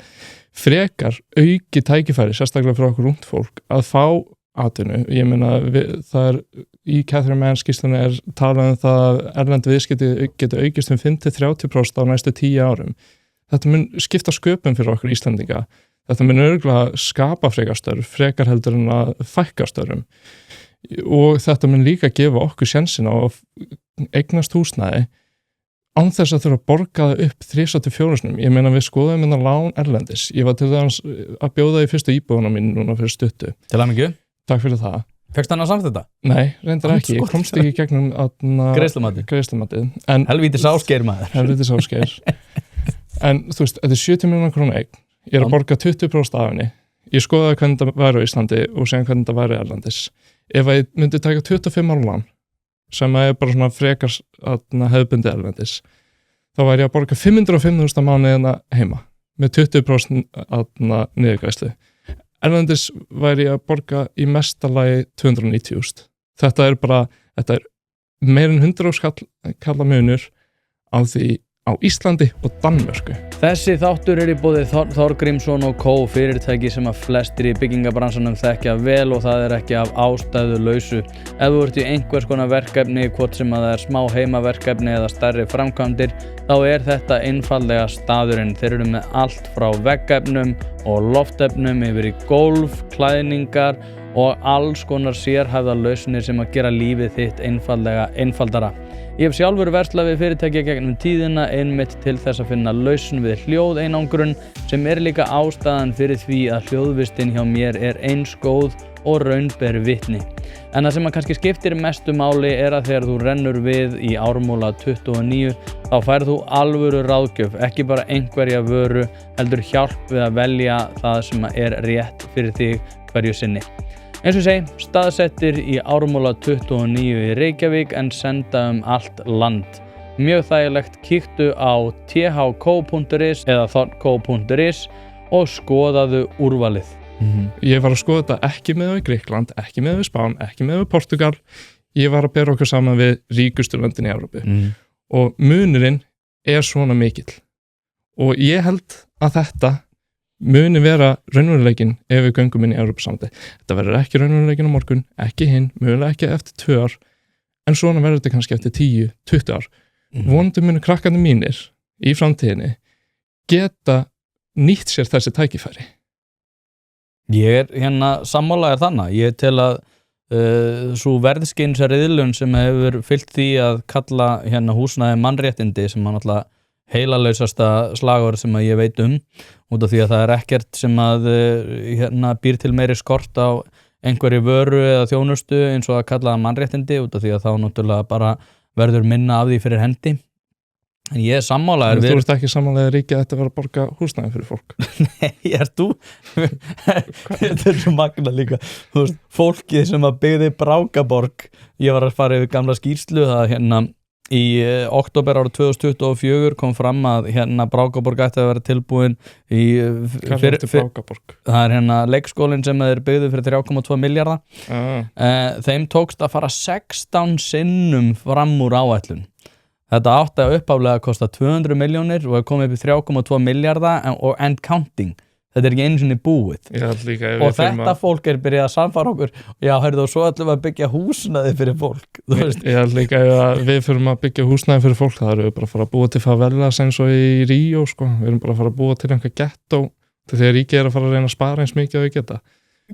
frekar auki tækifæri, sérstaklega fyrir okkur ungt fólk, að fá atvinnu. Ég meina það er í Catherine Mann skýrslunni talað það að erlend viðskipti geta aukist 5-30% á næstu 10 árum. Þetta mun skipta sköpum fyrir okkur Íslendinga. Þetta mun örugglega skapa frekar heldur en að fækka störfum. Og þetta mun líka gefa okkur sénsinn á að eignast húsnæði án þess að þurfa að borga það upp 3-4. Ég meina við skoðum lán erlendis. Ég var til dæmis að bjóða í fyrstu íbúðuna mín núna fyrir stuttu. Til hamingju. Takk fyrir það. Fekst hann að samþykkta? Nei, reyndar ekki. Ég komst ekki gegnum greiðslumatið. Helvítis áskeir maður. Helvítis áskeir. En þú veist, þetta er 70 milljóna króna eign. Ég er að borga 20% af henni. Ég skoðaði hvernig það væri á Íslandi og séðan hvernig það væri erlendis. Ef ég myndi taka 25 ára lán, sem er bara svona frekar hefðbundi erlendis, þá væri ég að borga 505.000 mánuðina heima með 20% niðurgreiðslu. Erlendis væri ég að borga í mesta lagi 290.000. Þetta er meir en 100 kalla munur á því á Íslandi og Danmörku. Þessi þáttur í boði Þór Grímsson og Co. fyrirtæki sem að flestir í byggingabransanum þekkja vel og það er ekki af ástæðu lausu. Ef þú ert í einhvers konar verkefni, hvort sem að það er smá heimaverkefni eða stærri framkvæmdir, þá er þetta einfaldlega staðurinn. Þeir eru með allt frá veggefnum og loftefnum yfir í gólf, klæðningar og alls konar sérhæfðar lausnir sem að gera lífið þitt einfaldara. Ég hef sjálfur verslað við fyrirtækja gegnum tíðina einmitt til þess að finna lausn við hljóðeinangrun sem er líka ástæðan fyrir því að hljóðvistin hjá mér er eins góð og raun ber vitni. En það sem að kannski skiptir mestu máli er að þegar þú rennur við í Ármúla 29 þá færð þú alvöru ráðgjöf, ekki bara einhverja vöru, heldur hjálp við að velja það sem er rétt fyrir þig hverju sinni. Eins og segi, staðsettir í Ármúla 29 í Reykjavík en senda allt land. Mjög þægilegt, kíktu á thco.is eða thorco.is og skoðaðu úrvalið. Ég var að skoða þetta ekki með við Grikkland, ekki með við Spán, ekki með við Portugal. Ég var að bera okkur saman við ríkustu löndin í Evrópu. Og munurinn er svona mikill. Og ég held að þetta muni vera raunveruleikinn ef við göngum inn í Evrópusambandið. Þetta verður ekki raunveruleikinn á morgun, ekki hinn, mögulega ekki eftir 2 ár, en svona verður þetta kannski eftir 10-20 ár. Vonandi muni krakkarnir mínir í framtíðinni geta nýtt sér þessi tækifæri. Ég er sammálaður þannig. Ég tel að svo verðskynsriðlun sem hefur fylgt því að kalla húsnæði mannréttindi sem hann alltaf heilalausasta slagur sem að ég veit út af því að það er ekkert sem að býr til meiri skort á einhverju vöru eða þjónustu eins og að kalla það mannréttindi út af því að þá náttúrulega bara verður minna af því fyrir hendi. En ég er sammálaður. Þú ert ekki sammálaður ríkið að þetta vera að borga húsnæði fyrir fólk? Nei, þú? Þetta er svo magna líka. Þú veist, fólkið sem að byggði Brákaborg, ég var að fara yfir gamla skýrslu það í október árið 2024 kom fram að Brákaborg ætti að vera tilbúin í Brákaborg? Það er leikskólinn sem er byggður fyrir 3,2 milljarða. Þeim tókst að fara 16 sinnum fram úr áætlun. Þetta átti að upphaflega að kosta 200 milljónir og er komið upp í 3,2 milljarða and counting. Þetta er ekki einu sinni búið. Og þetta fólk er byrjað að samfara okkur. Já, og svo ætlum við að byggja húsnæði fyrir fólk. Ég held líka að við fyrir að byggja húsnæði fyrir fólk, það erum við bara að fara að búa til favelas eins og í Ríó, sko. Við erum bara að fara að búa til einhver gettó þegar ríkið er að fara að reyna að spara eins mikið að við geta.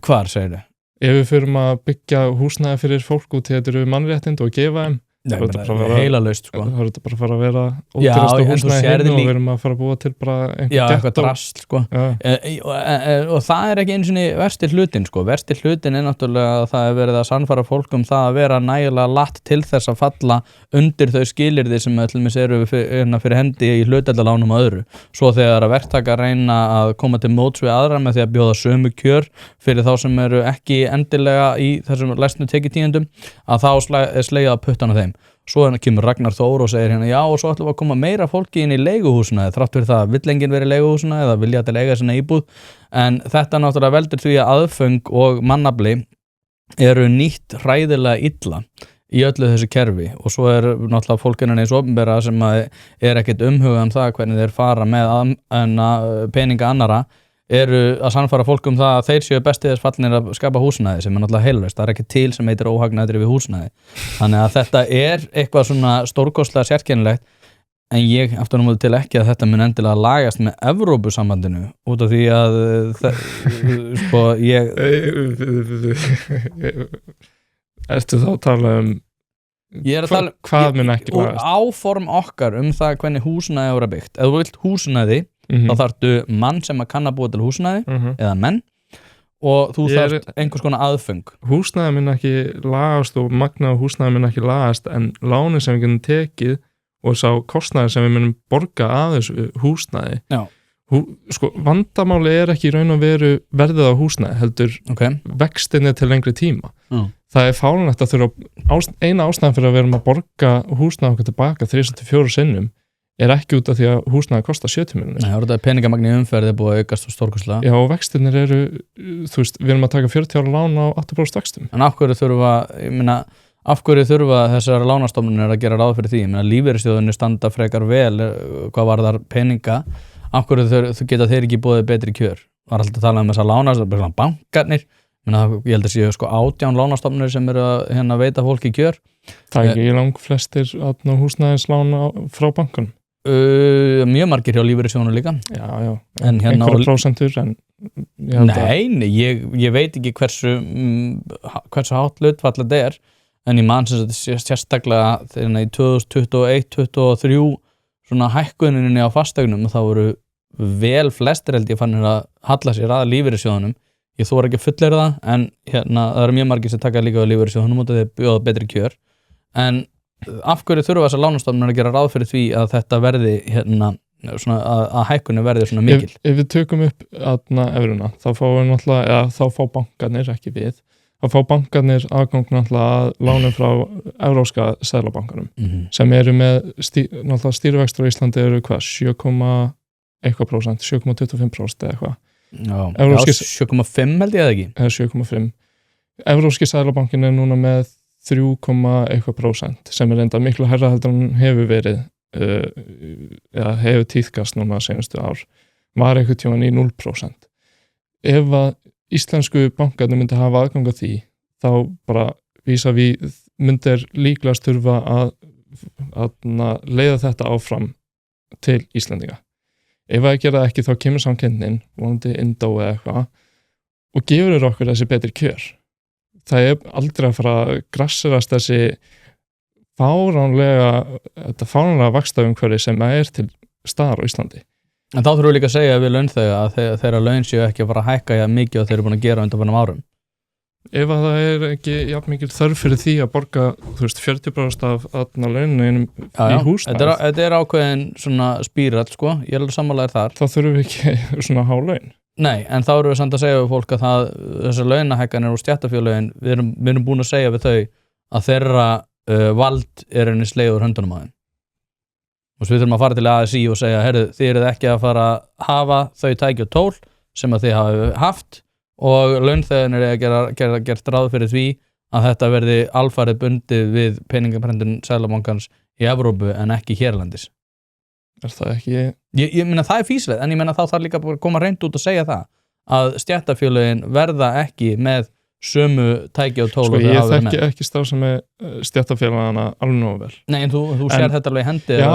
Hvar, segir þau? Ef við fyrir að byggja húsnæði fyrir fólk út í þetta eru mannréttind og gefa þeim, heilalaust, sko. Það er bara að fara að vera ódýrasta húsnæði heim og við erum að fara að búa til bara eitthvað drasl, sko. Og það er ekki einu sinni versti hlutin, sko. Versti hlutin er náttúrulega að það er verið að sannfara fólk það að vera nægilega latt til þess að falla undir þau skilyrði sem eru fyrir hendi í hlutdeildarlánum og öðru. Svo þegar að verktakar reyna að koma til móts við aðra með því að bjóða sömu kjör fyrir þá sem eru ekki endilega í þessum lægstu tekjutíundum, að þá slegja að puttana þeim. Svo kemur Ragnar Þór og segir já, og svo ætlum við að koma meira fólki inn í leiguhúsnæði, þrátt fyrir það vill enginn vera í leiguhúsnæði eða vilja til eiga sinna íbúð, en þetta náttúrulega veldur því að aðföng og mannafli eru nýtt hræðilega illa í öllu þessu kerfi og svo er náttúrulega fólkinnan eins opinbera sem er ekkert umhugað það hvernig þeir fara með peninga annara, eru að sannfara fólk það að þeir séu bestið þess fallinir að skapa húsnæði sem er náttúrulega heilalaust, það er ekki til sem heitir óhagnaðri við húsnæði. Þannig að þetta er eitthvað svona stórkostlega sérkennilegt, en ég aftur á móti til ekki að þetta mun endilega lagast með Evrópusambandinu út af því að sko ég Ertu þá að tala hvað mun ekki lagast? Áform okkar það hvernig húsnæði er byggt. Ef þú vilt húsnæði þá þarftu mann sem að kann að búa til húsnæði eða menn og þú þarft einhvers konar aðföng. Húsnæði mun ekki lagast og magnaðu húsnæði mun ekki lagast, en lánin sem við getum tekið og sá kostnaði sem við munum borga af þessu húsnæði. Sko, vandamáli er ekki í raun og veru verðið á húsnæði, heldur vextinni til lengri tíma. Það er fáránlegt að þurfa eina ástæðan fyrir að vera að borga húsnæði okkur tilbaka 3-4 sinnum er ekki út af því að húsnæði kostar 70 milljónir. Nei, það er peningamagn í umferð búið að aukast stórkostlega. Já, og vextirnir eru, þú veist, við erum að taka 40 ára lán á 8% vextum. En af hverju þurfa þessar lánastofnunir að gera ráð fyrir því? Ég meina, lífeyrissjóðunir standa frekar vel hvað varðar peninga. Af hverju geta þeir ekki búið betri kjör? Var alltaf að tala þessar lánastofnunir, bankarnir. Ég held að séu 18 lánastofnunir sem eru að veita fólki kjör. Það er ekki lang flestir húsnæðislána frá bankanum. Mjög margir hjá lífeyrissjóðunum líka. Já. Einhverja prósentur, en ég veit ekki hversu hátt hlutfall þetta er, en ég man sérstaklega þegar í 2021-2023 svona hækkuninni á fasteignum, þá voru vel flestir held ég fannir að halla sér að lífeyrissjóðunum. Ég þori ekki að fullera það, en það eru mjög margir sem taka líka á lífeyrissjóðunum og þeir bjóða betri kjör. En af hverju þurfa þessar lánastofnunir að gera ráð fyrir því að þetta verði svona, að hækkunni verði svona mikil? Ef við tökum upp evruna, þá fá við náttúrulega, þá fá bankarnir, ekki við, þá fá bankarnir aðgang náttúrulega að lánum frá Evrópska seðlabankanum, sem eru með náttúrulega stýrivextir á Íslandi eru 7,25% eða eitthvað. Já, 7,5 held ég eða ekki? Eða 7,5. Evrópski seðlabankin er núna með 3,1% sem er enda miklu hærra heldur en hefur verið eða hefur tíðkast núna senastu ár, var eitthvað tjóðan í 0%. Ef að íslensku bankarnir myndi hafa aðgang að því, þá bara vísa við myndir líklegast þurfa að leiða þetta áfram til Íslendinga. Ef að gera það ekki, þá kemur samkennin, vonandi Indó eða eitthvað, og gefur okkur þessi betri kjör. Það er aldrei að fara að grasserast þessi fáránlega vaxtaumhverfi sem er til staðar á Íslandi. En þá þurfum við líka að segja við launþega að þeirra laun séu ekki að fara að hækka mikið og þeir eru búin að gera undanfarnum árum. Ef að það er ekki jafn mikil þörf fyrir því að borga 40% af launin í húsnæði. Þetta er ákveðin svona spírall, sko. Ég er alveg sammálaður þar. Þá þurfum við ekki svona há laun. Nei, en þá erum við samt að segja við fólk að þessar launahækkanir og stéttarfélögin, við erum búin að segja við þau að þeirra vald er henni slegið úr höndunum á þeim. Og svo við þurfum að fara til ASÍ og segja, þið eruð ekki að fara að hafa þau tæki og tól sem að þið hafi haft og launþegarnir er að gera ráð fyrir því að þetta verði alfarið bundið við peningaprentun Seðlabankans í Evrópu en ekki hérlandis. Er það ekki? Ég meina það fýsilegt, en ég meina þá þarf líka bara að koma reynd út og segja það að stéttarfélögin verða ekki með sömu tæki og tól sko ég þekki ekki starfsemi stéttarfélagana alveg nógu vel. Nei, en þú sér þetta alveg í hendi. Já,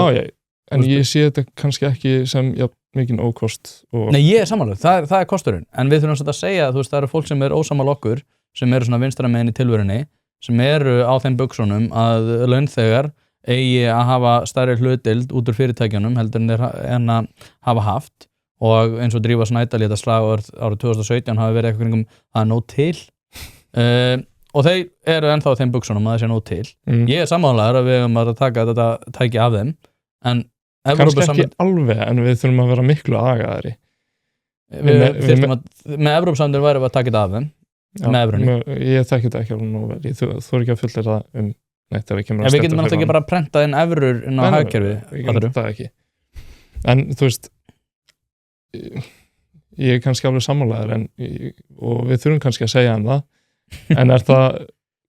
en ég sé þetta kannski ekki sem mikinn ókost. Nei, ég sammála, það er kosturinn, en við þurfum að segja, þú veist, það eru fólk sem ósammála okkur, sem eru svona vinstra megin í tilverunni, sem eru á þeim buxunum að launþegar eigi að hafa stærri hlutdeild út úr fyrirtækjunum heldur en að hafa haft, og eins og Drífa Snædal í þetta slagorð árið 2017 hafi verið eitthvað kringum að nóg til og þeir eru ennþá á þeim buxunum að það sé nóg til. Ég er sammálaður að við höfum að taka þetta tæki af þeim, en kannski ekki alveg, en við þurfum að vera miklu agaðari. Með Evrópusambandinu værum við að taka þetta af þeim. Með evrunni. Ég þekki þetta ekki alveg nógu vel. Ég þú ekki að fullera neitt ef við kemur að við getum alltaf ekki bara að prenta inn evrur inn á hagkerfi. Við getum það ekki. En þú veist, ég er kannski alveg sammálaður og við þurfum kannski að segja það, en er það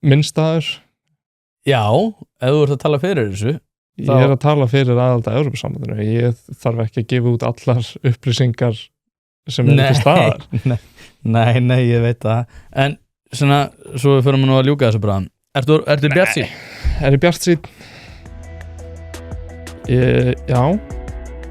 minnstaður? Já, ef þú ert að tala fyrir þessu. Ég er að tala fyrir aðalda Evrópusambandinu. Ég þarf ekki að gefa út allar upplýsingar sem til staðar. Nei, ég veit það. En svona, svo fyrir maður nú að ljúka þessu bara. Ertu bjartsýnn? Er ég bjartsýnn? Já.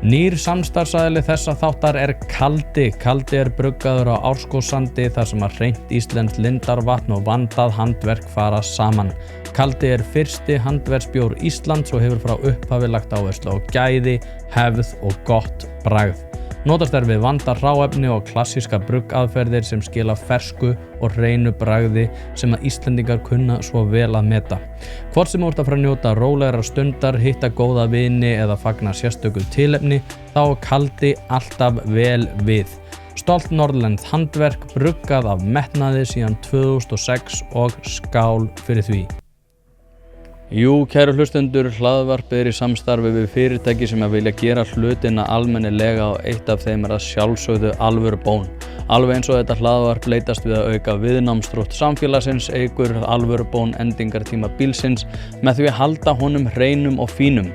Nýr samstarfsaðili þessa þáttar er Kaldi. Kaldi er bruggaður á Árskógssandi þar sem að hreint íslenskt lindarvatn og vandað handverk fara saman. Kaldi er fyrsti handverksbjór Íslands og hefur frá upphafi lagt áherslu á gæði, hefð og gott bragð. Notast er við vandað hráefni og klassíska bruggaðferðir sem skila fersku og hreinu bragði sem að Íslendingar kunna svo vel að meta. Hvort sem þú ert að fara að njóta rólegrar stundar, hitta góða vini eða fagna sérstöku tilefni, þá er Kaldi alltaf vel við. Stolt norðlenskt handverk, bruggað af metnaði síðan 2006 og skál fyrir því. Jú, kæru hlustendur, hlaðvarpið er í samstarfi við fyrirtæki sem að vilja gera hlutina almennilega og eitt af þeim er að sjálfsögðu Alvörubón. Alveg eins og þetta hlaðvarp leitast við að auka viðnámsþrótt samfélagsins, eykur Alvörubón endingartíma bílsins með því að halda honum hreinum og fínum.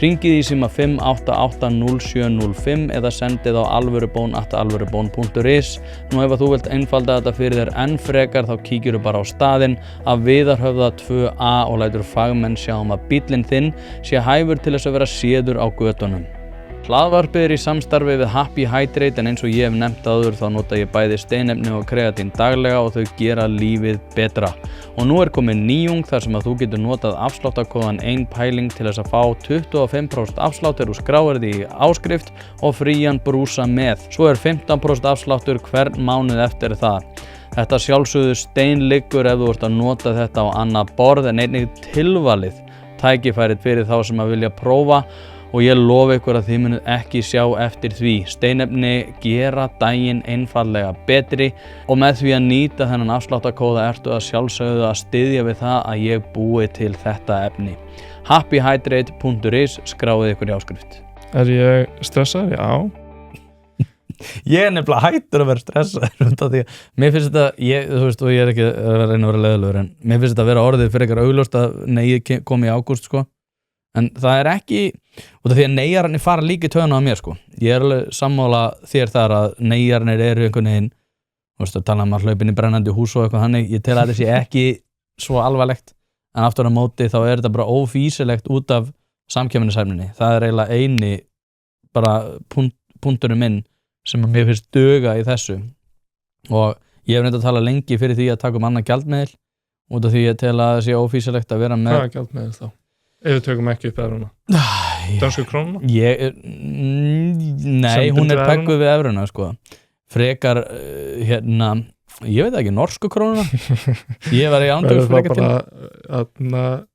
Hringið í síma 5880705 eða sendið á alvörubón@alvörubón.is. Nú ef þú vilt einfalda þetta fyrir þér enn frekar þá kíkjuru bara á staðinn af Viðarhöfða 2A og lætur fagmenn sjá að bíllinn þinn sé hæfur til þess að vera séður á götunum. Hlaðvarpið er í samstarfi við Happy Hydrate en eins og ég hef nefnt áður þá nota ég bæði steinefni og kreatín daglega og þau gera lífið betra. Og nú er komin nýjung þar sem að þú getur notað afsláttarkóðan 1pæling til þess að fá 25% afsláttur úr skráarði í áskrift og frían brúsa með. Svo er 15% afsláttur hvern mánuð eftir það. Þetta sjálfsögðu steinliggur ef þú ert að nota þetta á annað borð en einnig tilvalið tækifærið fyrir þá sem að vilja prófa og ég lofa ykkur að þið munið ekki sjá eftir því. Steinefni gera daginn einfallega betri og með því að nýta þennan afsláttarkóða ertu að sjálfsögðu að styðja við það að ég búi til þetta efni. happyhydrate.is skráið ykkur í áskrift. Er ég stressaður? Já. Ég er nefnilega hættur að vera stressaður mér finnst þetta, þú veist, og ég er ekki að reyna að vera leiðilegur en mér finnst þetta að vera orðið fyrir eitthvað augljóst að neyið kom í ágúst sko. En það er ekki, út af því að neyjarnir fara líka í töðuna á mér sko. Ég er alveg sammála þér þar að neyjarnir eru einhvern veginn, þú veist að tala um að hlaupin í brennandi hús og eitthvað þannig, ég tel að þetta sé ekki svo alvarlegt, en aftur á móti þá er þetta bara ófýsilegt út af samkeppnishæfninni. Það er eiginlega eini bara punkturinn minn sem mér finnst duga í þessu og ég hef neitt að tala lengi fyrir því að taka annan gjaldmiðil út af því ég tel að það sé ófýsilegt að vera með. Hvaða gjaldmiðil þá? Ef við tökum ekki upp evruna. Dönsku krónuna? Nei, hún er pegguð við evruna sko. Frekar ég veit ekki, norsku krónuna. Ég var í ándögu frekar til. Það bara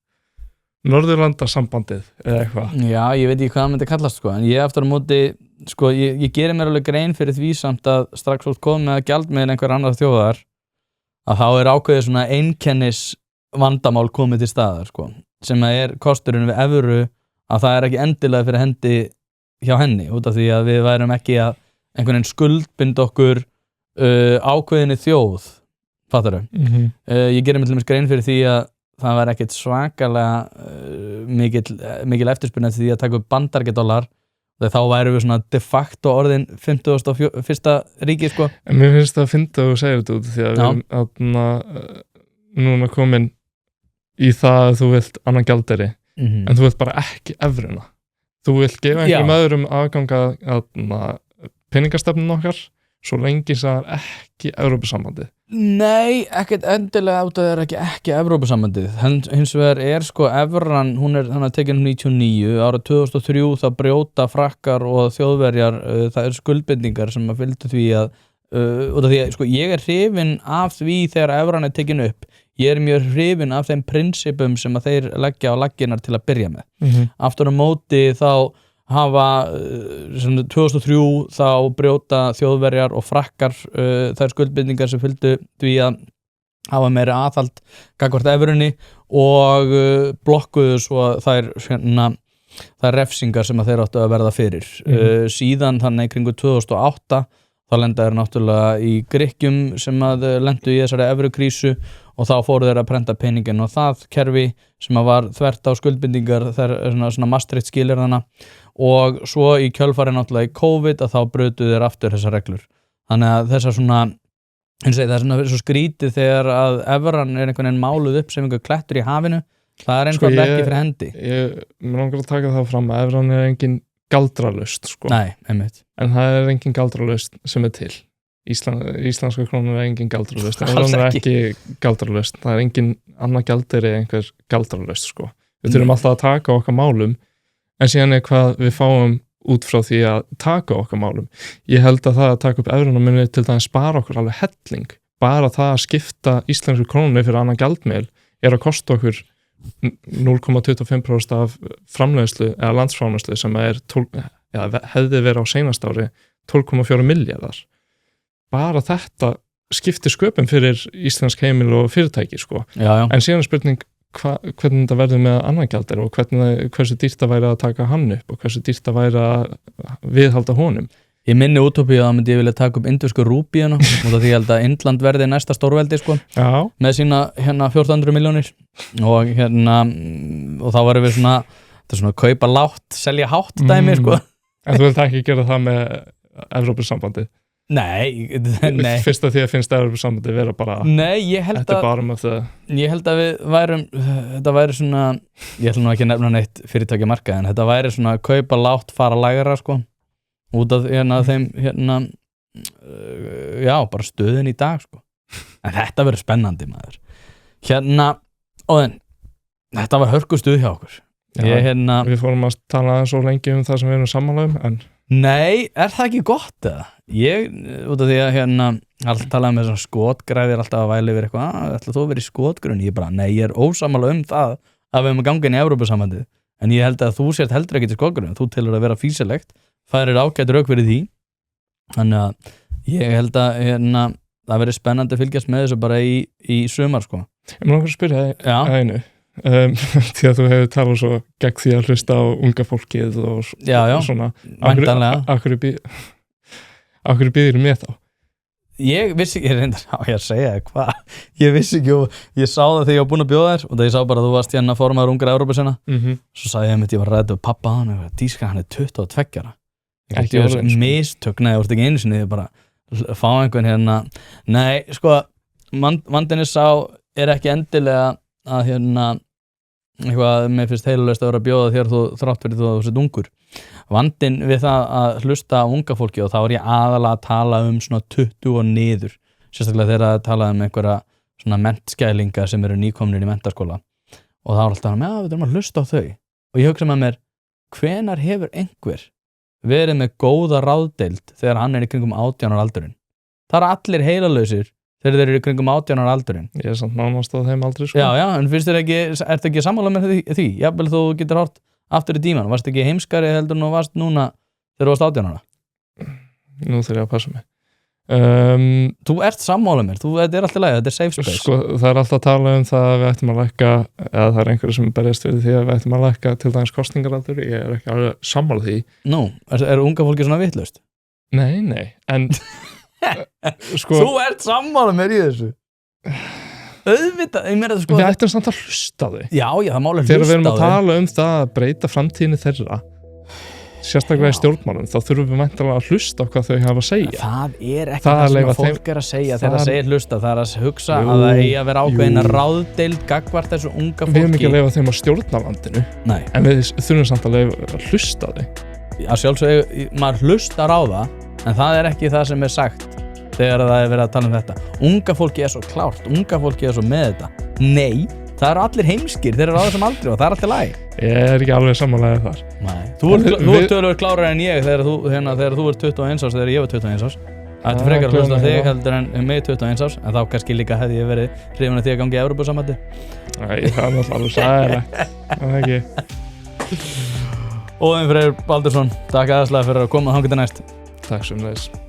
Norðurlandasambandið eða eitthvað. Já, ég veit ekki hvað það myndi kallast sko, en ég aftur á móti sko, ég gerir mér alveg grein fyrir því samt að strax út komið með gjaldmiðil einhver annar þjóðar að þá er ákveðið svona einkennis vandamál komið til staðar sko, sem að er kosturinn við evru að það er ekki endilega fyrir hendi hjá henni, út af því að við værum ekki að einhvern veginn skuldbind okkur ákveðinni þjóð, fattaru? Ég gerir mér til dæmis grein fyrir því að það var ekkit svakalega mikil eftirspurn eftir því að taka upp bandaríkjadollar og þá væru við svona de facto orðin 51. ríki sko. En mér finnst það að finna og segja þetta út því að við erum núna komin í það að þú vilt annan gjaldeyri en þú vilt bara ekki evruna. Þú vilt gefa einhverjum öðrum aðgang að peningastefnun okkar svo lengi það ekki Evrópusambandið. Nei, ekkert endilega út að það ekki Evrópusambandið. Hins vegar sko evran, hún er þannig að tekin 99, ára 2003 það brjóta frakkar og þjóðverjar, það eru skuldbindingar sem að fylgdu því að út af því að sko ég er hrifinn af því þegar evran er tekin upp. Ég er mjög hrifinn af þeim prinsipum sem að þeir leggja á lagginar til að byrja með. Aftur á móti þá hafa 2003 þá brjóta þjóðverjar og frakkar þær skuldbindingar sem fylgdu því að hafa meiri aðhald gagnvart evrunni og blokkuðu svo þær refsingar sem að þeir áttu að verða fyrir. Síðan þannig kringu 2008 þá lenda þeir náttúrulega í Grikkjum sem að lendu í þessari evrukrísu og þá fóru þeir að prenta peningin og það kerfi sem að var þvert á skuldbindingar þær svona Maastricht skilyrðana og svo í kjölfari náttúrulega í COVID að þá brötu þeir aftur þessar reglur. Þannig að þessar svona, það er svona svo skrítið þegar að evran er einhvern veginn máluð upp sem einhver klettur í hafinu, það er einhvern veginn ekki fyrir hendi. Mér langar að taka það fram að evran er engin galdralaust sko. Nei, einmitt. En það er engin galdralaust sem er til. Íslenska krónur er engin galdralaust. Evran er ekki galdralaust. Það er engin annað gjaldeyri einhver galdralaust sko. Við þurfum alltaf að taka okkar málum en síðan er hvað við fáum út frá því að taka okkar málum. Ég held að það að taka upp evruna muni til dæmis spara okkur alveg helling. Bara það að skipta íslensku krónu fyrir annan gjaldmiðil er að kosta okkur 0,25% af framleiðslu eða landsframleiðslu sem er hefði verið á seinasta ári 12,4 milljarðar. Bara þetta skiptir sköpum fyrir íslensk heimil og fyrirtæki sko. Já. En síðan er spurning hvernig þetta verður með annan gjaldeyri og hversu dýrt það væri að taka hann upp og hversu dýrt það væri að viðhalda honum. Ég minni útópíu að myndi ég vilja taka upp indversku rúbíuna og því ég held að Indland verði næsta stórveldi sko. Já. Með sína 1400 milljónir og og þá varum við svona þetta er svona kaupa lágt, selja hátt dæmi sko. En þú vilt ekki gera það með Evrópusambandið? Nei. Fyrst að því að finnst Evrópusambandið vera bara ég held að við værum þetta væri svona, ég ætla nú ekki að nefna neitt fyrirtækja marka en þetta væri svona kaupa lágt, fara lægra sko út af þeim bara stöðin í dag sko. En þetta verður spennandi maður. Óðinn, þetta var hörku stuð hjá okkur. Við fórum að tala svo lengi um það sem við erum sammála en Nei, er það ekki gott eða? Ég, út af því að alltaf talaði með svona skotgræðir alltaf að væli yfir eitthvað, ætla þú að vera í skotgrunni? Ég bara, nei, ég er ósammála það að við erum að ganga inn í Evrópusambandið, en ég held að þú sért heldur ekki til skotgrunni, þú telur að vera fýsilegt, færir ágætt rauk fyrir því, þannig að ég held að það verið spennandi að fylgjast með þessu bara í sumar sko. Ég má okkur spyrja einu. Því að þú hefur talað svo gegn því að hlusta á unga fólkið og svona Akkur býðir með þá? Ég vissi ekki reyndar ég að segja hvað ég vissi ekki og ég sá það þegar ég var búin að bjóða þér og það ég sá bara að þú varst hérna formaður ungra Evrópusinna svo sagði ég að ég var ræddur pappa hann Díska hann er 22 ára ekki mistök, nei, þú ert ekki einu sinni þið bara fá einhvern nei, sko vandinni sá er ekki endilega að eitthvað með fyrst heilulöst að vera að bjóða þér þrátt fyrir þú að þú sett ungur vandinn við það að hlusta á unga fólki og þá er ég aðalega að tala svona 20 og niður sérstaklega þegar að tala einhverja svona mentskælinga sem eru nýkomnir í menntaskóla og þá er alltaf við þurfum að hlusta á þau og ég hugsa með mér hvenær hefur einhver verið með góða ráðdeild þegar hann er í kringum 18 ára aldurinn það eru allir heilalausir þegar þeir eru í kringum 18 ára aldurinn. Ég er samt nánast á þeim aldri sko. Já, en finnst þér ekki, ertu ekki sammála með því? Jafnvel þú getur hort aftur í tíman, varst ekki heimskari heldur en þú varst núna þegar þú varst 18 ára? Nú þurf ég að passa mig. Þú ert sammála mér, þetta er alltaf læg, þetta er safe space. Sko, það er alltaf að tala um það að við ættum að lækka, eða það er einhverju sem berjast fyrir því að við ættum að lækka til dæmis kosningaraldur, ég er ekki alveg sammála því. Nú, er unga fólki svona vitlaust? Nei, en sko, Þú ert sammála mér í þessu auðvitað, ég meina sko Við ættum samt að hlusta á þau Já, það máli hlusta á þau Þegar við erum að tala það að breyta framtíðinni þeirra sérstaklega í stjórnmálum þá þurfum við væntanlega að hlusta á hvað þau hafa að segja Það er ekki það sem að fólk er að segja þegar það segir hlusta, það er að hugsa að það eigi að vera ákveðin ráðdeild gagnvart þessu unga fólki Við erum ekki að leyfa þeim að stjórna landinu en við þurfum samt að hlusta á þau Að sjálfsögðu, maður hlustar á það en það er ekki það sem er sagt þegar það er verið að tala um þetta Unga fólki er svo klárt, unga fólki er svo með þetta Nei, það eru allir heimskir, þeir eru á þessum aldri og það er alltaf lagi Ég er ekki alveg sammálaðið þar Þú ert tölur klárari en ég þegar þú ert 21 árs þegar ég var 21 árs Það ætti frekar að hlusta þig heldur en mig 21 árs en þá kannski líka hefði ég verið hrifinn af því að gangi í Evrópusambandi Nei, það er náttúrulega alveg sæðilegt Óðinn Freyr Baldursson, takk aðeinslega fyrir að koma þangað til næst Takk sem þess